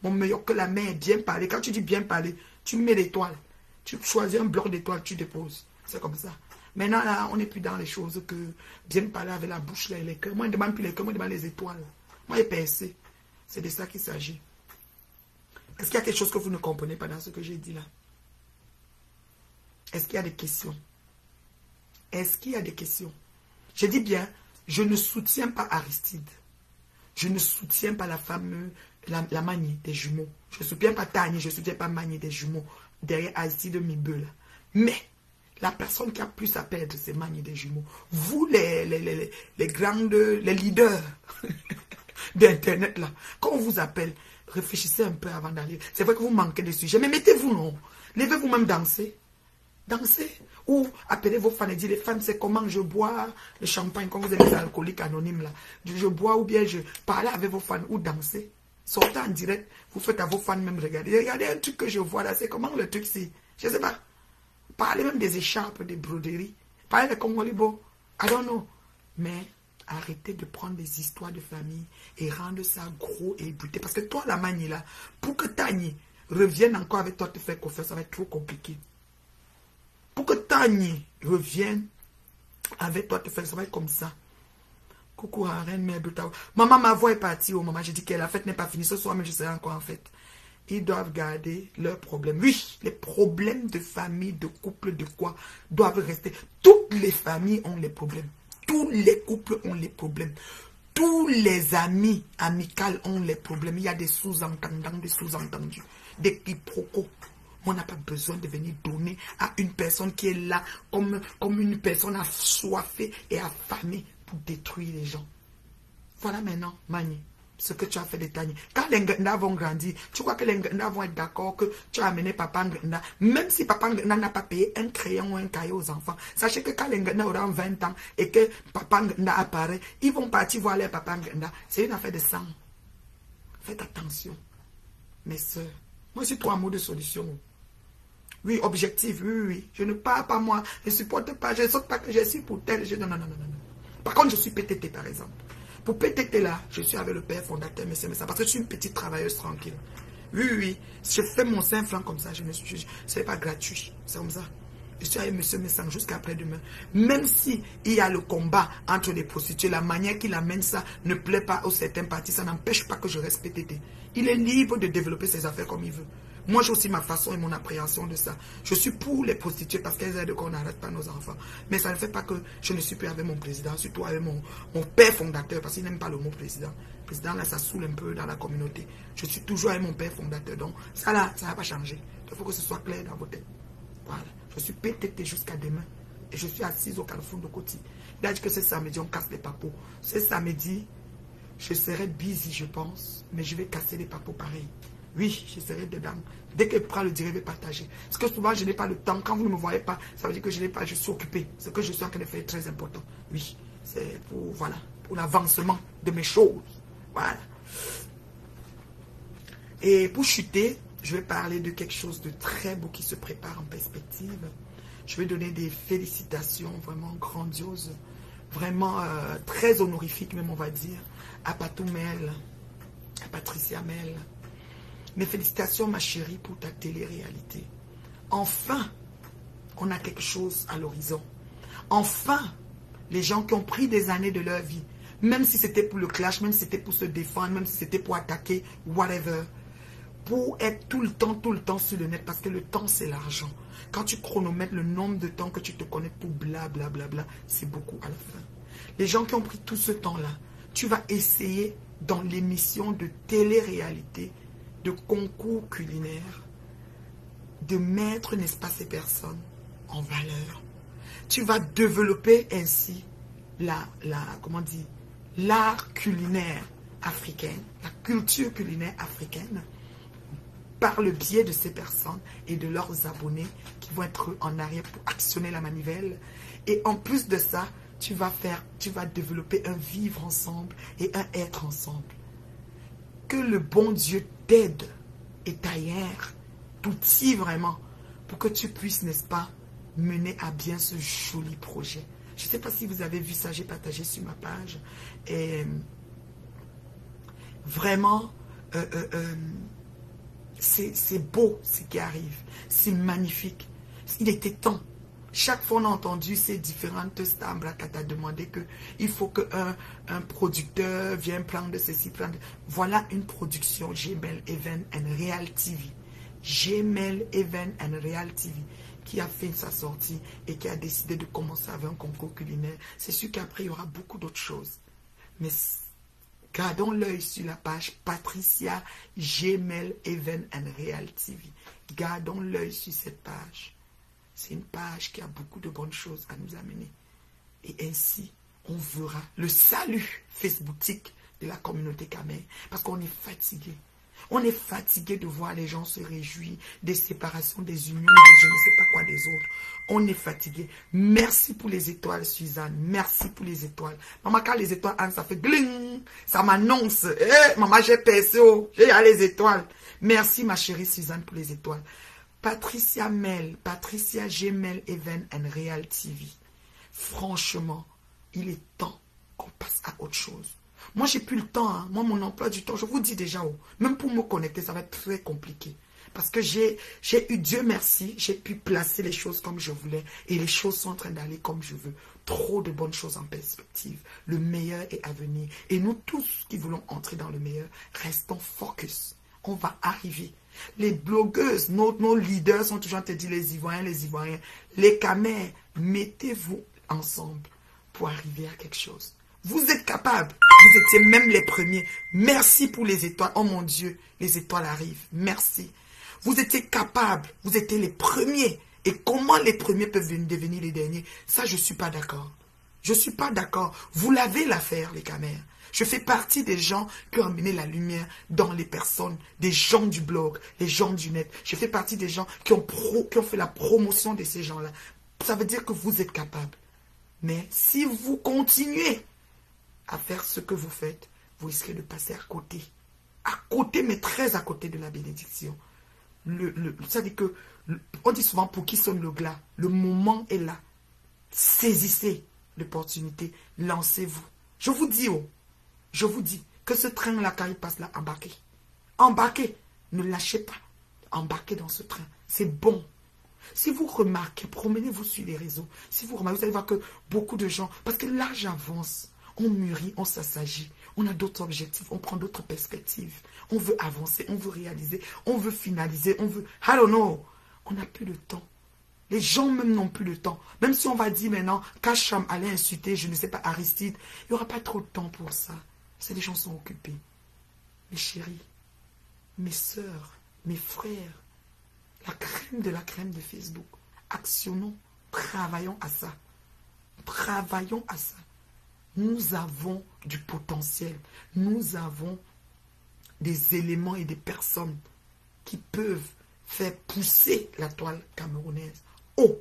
Mon meilleur que la main, bien parler. Quand tu dis bien parler, tu mets l'étoile. Tu choisis un bloc d'étoiles, tu déposes. C'est comme ça. Maintenant, là, on n'est plus dans les choses que bien parler avec la bouche là, et les cœurs. Moi, je ne demande plus les cœurs, moi, je demande les étoiles. Moi, je percé. C'est de ça qu'il s'agit. Est-ce qu'il y a quelque chose que vous ne comprenez pas dans ce que j'ai dit là? Est-ce qu'il y a des questions? Est-ce qu'il y a des questions? Je dis bien, je ne soutiens pas Aristide. Je ne soutiens pas la fameuse, la Magné des jumeaux. Je ne soutiens pas Tani, je ne soutiens pas Magné des jumeaux. Derrière Aristide Mibeu. Mais, la personne qui a plus à perdre, c'est Magné des jumeaux. Vous, les leaders d'Internet, là, quand on vous appelle, réfléchissez un peu avant d'aller. C'est vrai que vous manquez de sujets, mais mettez-vous, non. Levez vous-même danser. Dansez. Ou appelez vos fans et dites, les femmes, c'est comment je bois le champagne, quand vous êtes des alcooliques anonymes, là. Je bois ou bien je parle avec vos fans ou dansez. Sortez en direct, vous faites à vos fans même regarder. Regardez un truc que je vois là, c'est comment le truc c'est. Je sais pas. Parlez même des écharpes, des broderies. Parlez des Congolibo. I don't know. Mais arrêtez de prendre des histoires de famille et rendre ça gros et buté. Parce que toi, la Magné là, pour que Tani revienne encore avec toi te faire confiance, ça va être trop compliqué. Pour que Tani revienne avec toi te faire, ça va être comme ça. Coucou à Reine Mère Butao. Maman, ma voix est partie. Oh maman, j'ai dit que la fête n'est pas finie. Ce soir, mais je serai encore en fête. Ils doivent garder leurs problèmes. Oui, les problèmes de famille, de couple, de quoi, doivent rester. Toutes les familles ont les problèmes. Tous les couples ont les problèmes. Tous les amis amicales ont les problèmes. Il y a des sous-entendants, des sous-entendus, des quiproquos. On n'a pas besoin de venir donner à une personne qui est là comme une personne assoiffée et affamée pour détruire les gens. Voilà maintenant, Magné, ce que tu as fait de Tani. Quand les Ngenda vont grandir, tu crois que les Ngenda vont être d'accord que tu as amené Papa Ngenda, même si Papa Ngenda n'a pas payé un crayon ou un cahier aux enfants. Sachez que quand les Ngenda auront 20 ans et que Papa Ngenda apparaît, ils vont partir voir leur Papa Ngenda. C'est une affaire de sang. Faites attention, mes soeurs. Moi, je suis trop amour de solution. Oui, objectif, oui. Je ne parle pas moi, je ne supporte pas, je ne saute pas que je suis pour tel. Non. Par contre, je suis PTT, par exemple. Pour PTT, là, je suis avec le père fondateur, mais c'est ça. Parce que je suis une petite travailleuse tranquille. Oui. Je fais mon 5 francs comme ça. Ce n'est pas gratuit. C'est comme ça. Je suis avec M. Messang jusqu'à après-demain. Même si il y a le combat entre les prostituées, la manière qu'il amène ça ne plaît pas aux certains partis, ça n'empêche pas que je reste PTT. Il est libre de développer ses affaires comme il veut. Moi, j'ai aussi ma façon et mon appréhension de ça. Je suis pour les prostituées parce qu'elles aident qu'on n'arrête pas nos enfants. Mais ça ne fait pas que je ne suis plus avec mon président, surtout avec mon père fondateur, parce qu'il n'aime pas le mot président. Président, là, ça saoule un peu dans la communauté. Je suis toujours avec mon père fondateur. Donc, ça là, ça ne va pas changer. Il faut que ce soit clair dans vos têtes. Voilà. Je suis PTT jusqu'à demain. Et je suis assise au carrefour de Koti. Il a dit que ce samedi, on casse les papos. Ce samedi, je serai busy, je pense. Mais je vais casser les papos pareil. Oui, je serai dedans. Dès qu'elle prend le direct, je vais partager. Parce que souvent, je n'ai pas le temps. Quand vous ne me voyez pas, ça veut dire que je n'ai pas, je suis occupé. Ce que je suis en train de faire est très important. Oui, c'est pour, voilà, pour l'avancement de mes choses. Voilà. Et pour chuter, je vais parler de quelque chose de très beau qui se prépare en perspective. Je vais donner des félicitations vraiment grandioses, vraiment très honorifiques même, on va dire, à Patou Mel, à Patricia Mel. Mes félicitations, ma chérie, pour ta télé-réalité. Enfin, on a quelque chose à l'horizon. Enfin, les gens qui ont pris des années de leur vie, même si c'était pour le clash, même si c'était pour se défendre, même si c'était pour attaquer, whatever, pour être tout le temps sur le net, parce que le temps, c'est l'argent. Quand tu chronomètres le nombre de temps que tu te connectes pour blablabla, c'est beaucoup à la fin. Les gens qui ont pris tout ce temps-là, tu vas essayer dans l'émission de télé-réalité, de concours culinaire, de mettre, n'est-ce pas, ces personnes en valeur. Tu vas développer ainsi comment dire, l'art culinaire africain, la culture culinaire africaine, par le biais de ces personnes et de leurs abonnés qui vont être en arrière pour actionner la manivelle. Et en plus de ça, tu vas développer un vivre ensemble et un être ensemble. Que le bon Dieu t'aide et t'aère d'outils vraiment pour que tu puisses, n'est-ce pas, mener à bien ce joli projet. Je ne sais pas si vous avez vu ça, j'ai partagé sur ma page. Et vraiment, c'est beau ce qui arrive. C'est magnifique. Il était temps. Chaque fois on a entendu ces différentes stars qui t'a demandé qu'il faut qu'un producteur vienne prendre ceci, prendre. Voilà une production Jemel Event and Real TV. Jemel Event and Real TV qui a fait sa sortie et qui a décidé de commencer avec un concours culinaire. C'est sûr qu'après, il y aura beaucoup d'autres choses. Mais gardons l'œil sur la page Patricia Gmail Even and Real TV. Gardons l'œil sur cette page. C'est une page qui a beaucoup de bonnes choses à nous amener. Et ainsi, on verra le salut facebooktique de la communauté Kamer. Parce qu'on est fatigué. On est fatigué de voir les gens se réjouir des séparations, des unions, des je ne sais pas quoi des autres. On est fatigué. Merci pour les étoiles, Suzanne. Merci pour les étoiles. Maman, quand les étoiles, ça fait gling. Ça m'annonce. Maman, j'ai percé. J'ai les étoiles. Merci, ma chérie Suzanne, pour les étoiles. Patricia Gmail Even and Real TV. Franchement, il est temps qu'on passe à autre chose. Moi, j'ai plus le temps. Hein. Moi, mon emploi du temps, je vous dis déjà, même pour me connecter, ça va être très compliqué. Parce que j'ai eu, Dieu merci, j'ai pu placer les choses comme je voulais. Et les choses sont en train d'aller comme je veux. Trop de bonnes choses en perspective. Le meilleur est à venir. Et nous tous qui voulons entrer dans le meilleur, restons focus. On va arriver. Les blogueuses, nos leaders sont toujours en train de dire les Ivoiriens, les Kamer, mettez-vous ensemble pour arriver à quelque chose. Vous êtes capables. Vous étiez même les premiers. Merci pour les étoiles. Oh mon Dieu, les étoiles arrivent. Merci. Vous étiez capables. Vous étiez les premiers. Et comment les premiers peuvent devenir les derniers? Ça, je ne suis pas d'accord. Je ne suis pas d'accord. Vous l'avez l'affaire, les Kamer. Je fais partie des gens qui ont amené la lumière dans les personnes, des gens du blog, les gens du net. Je fais partie des gens qui ont fait la promotion de ces gens-là. Ça veut dire que vous êtes capables. Mais si vous continuez à faire ce que vous faites, vous risquez de passer à côté. À côté, mais très à côté de la bénédiction. Ça dit que, on dit souvent pour qui sonne le glas. Le moment est là. Saisissez l'opportunité. Lancez-vous. Je vous dis que ce train-là, quand il passe là, embarquez. Embarquez. Ne lâchez pas. Embarquez dans ce train. C'est bon. Si vous remarquez, promenez-vous sur les réseaux. Si vous remarquez, vous allez voir que beaucoup de gens, parce que l'âge avance, on mûrit, on s'assagit, on a d'autres objectifs, on prend d'autres perspectives. On veut avancer, on veut réaliser, on veut finaliser, on veut... I don't know. On n'a plus le temps. Les gens même n'ont plus le temps. Même si on va dire maintenant, Kacham allait insulter, je ne sais pas, Aristide, il n'y aura pas trop de temps pour ça. C'est les gens sont occupés. Mes chéris, mes sœurs, mes frères, la crème de Facebook. Actionnons, travaillons à ça. Travaillons à ça. Nous avons du potentiel. Nous avons des éléments et des personnes qui peuvent faire pousser la toile camerounaise haut.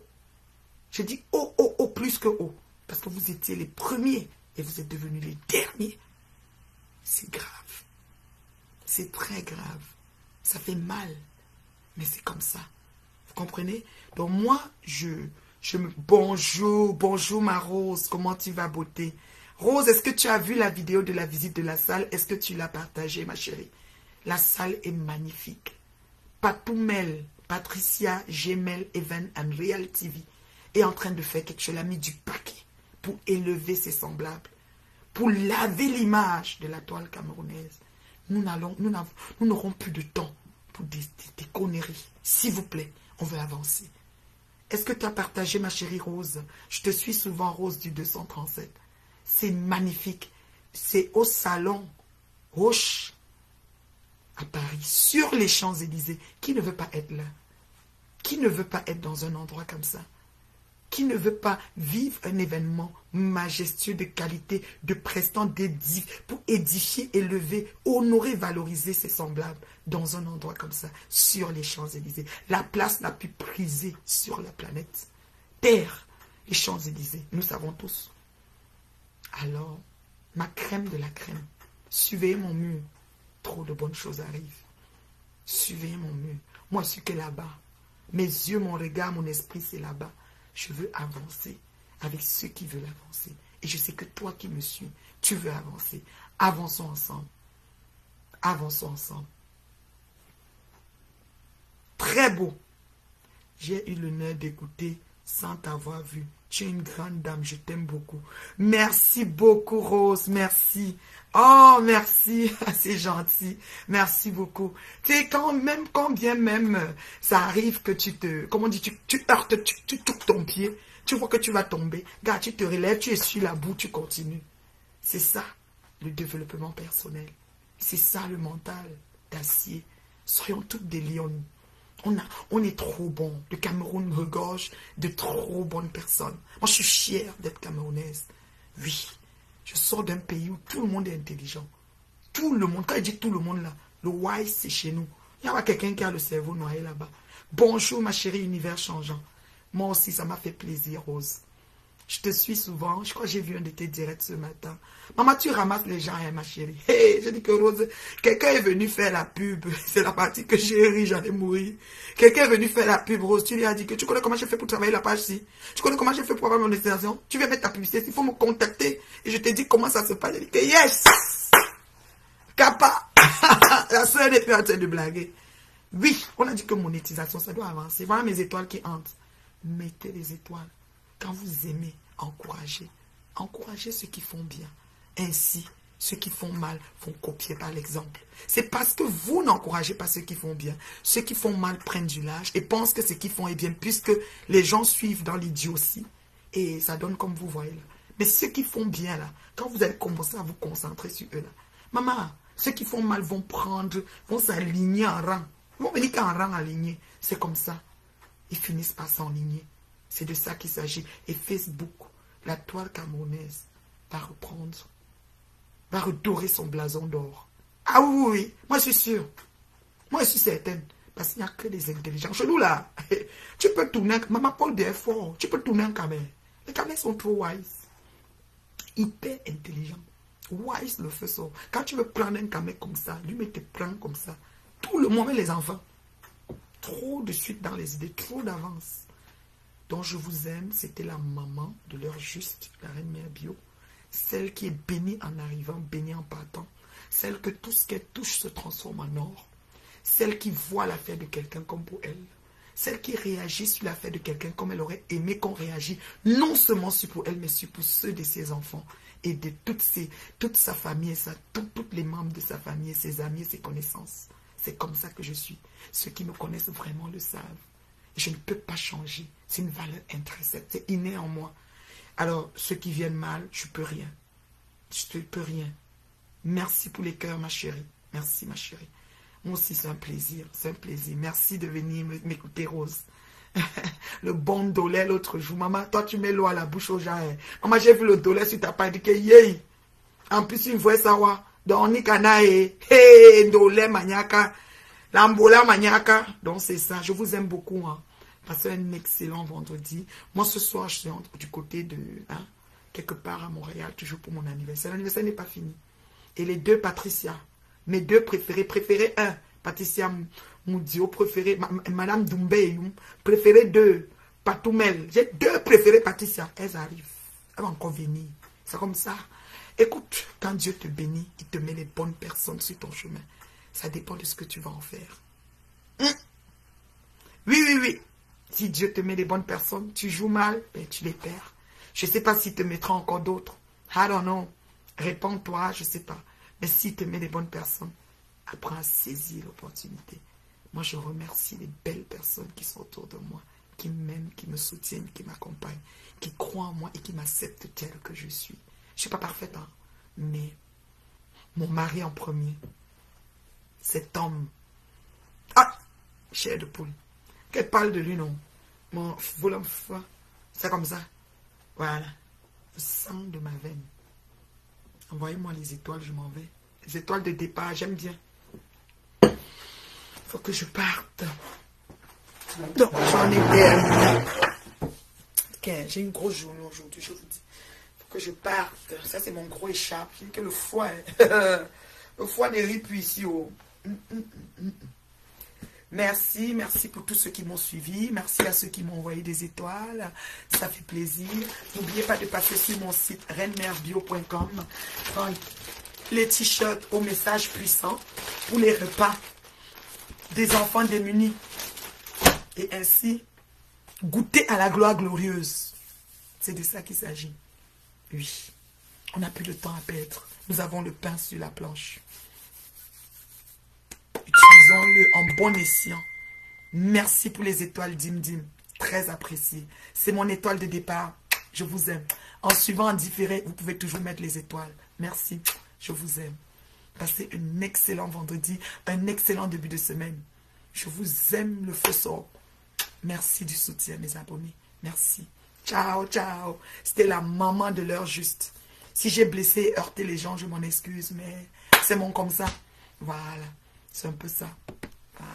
Je dis haut, haut, haut, plus que haut. Parce que vous étiez les premiers et vous êtes devenus les derniers. C'est grave. C'est très grave. Ça fait mal. Mais c'est comme ça. Vous comprenez? Donc moi, bonjour ma Rose. Comment tu vas, beauté? Rose, est-ce que tu as vu la vidéo de la visite de la salle? Est-ce que tu l'as partagée, ma chérie? La salle est magnifique. Patoumel, Patricia Gmail Even and Real TV est en train de faire quelque chose. Elle a mis du paquet pour élever ses semblables, pour laver l'image de la toile camerounaise. Nous n'aurons plus de temps pour des conneries. S'il vous plaît, on veut avancer. Est-ce que tu as partagé, ma chérie Rose? Je te suis souvent, Rose du 237. C'est magnifique. C'est au salon Roche à Paris, sur les Champs-Élysées. Qui ne veut pas être là? Qui ne veut pas être dans un endroit comme ça? Qui ne veut pas vivre un événement majestueux de qualité, de prestant, pour édifier, élever, honorer, valoriser ses semblables dans un endroit comme ça, sur les Champs-Élysées. La place la plus prisée sur la planète. Terre, les Champs-Élysées, nous savons tous. Alors, ma crème de la crème, suivez mon mur. Trop de bonnes choses arrivent. Suivez mon mur. Moi, je suis que là-bas. Mes yeux, mon regard, mon esprit, c'est là-bas. Je veux avancer avec ceux qui veulent avancer. Et je sais que toi qui me suis, tu veux avancer. Avançons ensemble. Avançons ensemble. Très beau. J'ai eu l'honneur d'écouter sans t'avoir vu. Tu es une grande dame, je t'aime beaucoup. Merci beaucoup, Rose, merci. Oh, merci, c'est gentil. Merci beaucoup. Tu sais, quand bien même ça arrive que tu te, comment on dit, tu heurtes, tu touches ton pied, tu vois que tu vas tomber. Regarde, tu te relèves, tu essuies la boue, tu continues. C'est ça, le développement personnel. C'est ça, le mental d'acier. Soyons toutes des lionnes. On est trop bon. Le Cameroun regorge de trop bonnes personnes. Moi, je suis fière d'être camerounaise. Oui, je sors d'un pays où tout le monde est intelligent. Tout le monde, quand je dis tout le monde là, le wise, c'est chez nous. Il y a pas quelqu'un qui a le cerveau noyé là-bas. Bonjour, ma chérie, univers changeant. Moi aussi, ça m'a fait plaisir, Rose. Je te suis souvent. Je crois que j'ai vu un de tes directs ce matin. Maman, tu ramasses les gens, hein, ma chérie. Hey, je dis que Rose, quelqu'un est venu faire la pub. C'est la partie que j'ai ri, j'allais mourir. Quelqu'un est venu faire la pub, Rose. Tu lui as dit que tu connais comment j'ai fait pour travailler la page-ci. Tu connais comment j'ai fait pour avoir mon destination. Tu veux mettre ta publicité. Il faut me contacter. Et je te dis comment ça se passe. Je dis que yes! Kappa! La soeur n'est plus en train de blaguer. Oui, on a dit que monétisation, ça doit avancer. Voilà mes étoiles qui hantent. Mettez les étoiles. Quand vous aimez, encouragez. Encouragez ceux qui font bien. Ainsi, ceux qui font mal vont copier par l'exemple. C'est parce que vous n'encouragez pas ceux qui font bien. Ceux qui font mal prennent du large et pensent que ce qu'ils font est bien, puisque les gens suivent dans l'idiotie. Et ça donne comme vous voyez là. Mais ceux qui font bien là, quand vous allez commencer à vous concentrer sur eux là, maman, ceux qui font mal vont s'aligner en rang. Ils vont venir qu'en rang aligné. C'est comme ça. Ils finissent par s'enligner. C'est de ça qu'il s'agit. Et Facebook, la toile camerounaise, va reprendre, va redorer son blason d'or. Ah oui, oui, oui, moi je suis sûre. Moi je suis certaine. Parce qu'il n'y a que des intelligents. Chez nous là, tu peux tourner, maman Paul bien fort, tu peux tourner un camel. Les camels sont trop wise. Hyper intelligents. Wise le fait ça. Quand tu veux prendre un camel comme ça, lui te prend comme ça. Tout le monde, les enfants. Trop de suite dans les idées, trop d'avance. Donc je vous aime, c'était la maman de l'heure juste, la reine mère bio. Celle qui est bénie en arrivant, bénie en partant. Celle que tout ce qu'elle touche se transforme en or. Celle qui voit l'affaire de quelqu'un comme pour elle. Celle qui réagit sur l'affaire de quelqu'un comme elle aurait aimé qu'on réagisse. Non seulement sur pour elle, mais sur pour ceux de ses enfants. Et de toute sa famille, toutes les membres de sa famille, ses amis et ses connaissances. C'est comme ça que je suis. Ceux qui me connaissent vraiment le savent. Je ne peux pas changer. C'est une valeur intrinsèque. C'est inné en moi. Alors, ceux qui viennent mal, je ne peux rien. Je ne peux rien. Merci pour les cœurs, ma chérie. Merci, ma chérie. Moi aussi, c'est un plaisir. C'est un plaisir. Merci de venir m'écouter, Rose. Le bon dolé l'autre jour. Maman, toi, tu mets l'eau à la bouche aux gens. Maman, j'ai vu le dolé sur ta page. Que yé. En plus, une voix savoir. Donc, ni kanae. Hey, dolé maniaka. L'ambola maniaka. Donc, c'est ça. Je vous aime beaucoup. Hein. Passez un excellent vendredi. Moi, ce soir, je suis du côté de... Hein, quelque part à Montréal, toujours pour mon anniversaire. L'anniversaire n'est pas fini. Et les deux Patricia, mes deux préférés un, Patricia Moudio, préféré, Madame Doumbé, préféré deux, Patoumel. J'ai deux préférés Patricia. Elles arrivent. Elles vont encore venir. C'est comme ça. Écoute, quand Dieu te bénit, il te met les bonnes personnes sur ton chemin. Ça dépend de ce que tu vas en faire. Oui, oui, oui. Si Dieu te met les bonnes personnes, tu joues mal, ben tu les perds. Je ne sais pas s'il te mettra encore d'autres. I don't know. Réponds-toi, je ne sais pas. Mais s'il te met les bonnes personnes, apprends à saisir l'opportunité. Moi, je remercie les belles personnes qui sont autour de moi, qui m'aiment, qui me soutiennent, qui m'accompagnent, qui croient en moi et qui m'acceptent tel que je suis. Je ne suis pas parfaite, hein, mais mon mari en premier, cet homme, ah, chair de poule, qu'elle parle de lui, non, mon volant, c'est comme ça, voilà, le sang de ma veine. Envoyez-moi les étoiles, je m'en vais. Les étoiles de départ, j'aime bien. Il faut que je parte. Donc, j'en ai terminé. Ok, j'ai une grosse journée aujourd'hui, je vous dis. Il faut que je parte. Ça, c'est mon gros écharpe. J'ai que le foie. Le foie ne rit plus ici. Oh. Merci, merci pour tous ceux qui m'ont suivi. Merci à ceux qui m'ont envoyé des étoiles. Ça fait plaisir. N'oubliez pas de passer sur mon site reinemerbio.com. Les t-shirts au message puissant pour les repas des enfants démunis. Et ainsi, goûter à la gloire glorieuse. C'est de ça qu'il s'agit. Oui. On n'a plus de temps à perdre. Nous avons le pain sur la planche. Utilisons-le en bon escient. Merci pour les étoiles Dim Dim. Très apprécié. C'est mon étoile de départ. Je vous aime. En suivant en différé, vous pouvez toujours mettre les étoiles. Merci. Je vous aime. Passez un excellent vendredi. Un excellent début de semaine. Je vous aime, le feu sort. Merci du soutien, mes abonnés. Merci. Ciao, ciao. C'était la maman de l'heure juste. Si j'ai blessé et heurté les gens, je m'en excuse, mais c'est mon comme ça. Voilà. C'est un peu ça. Voilà.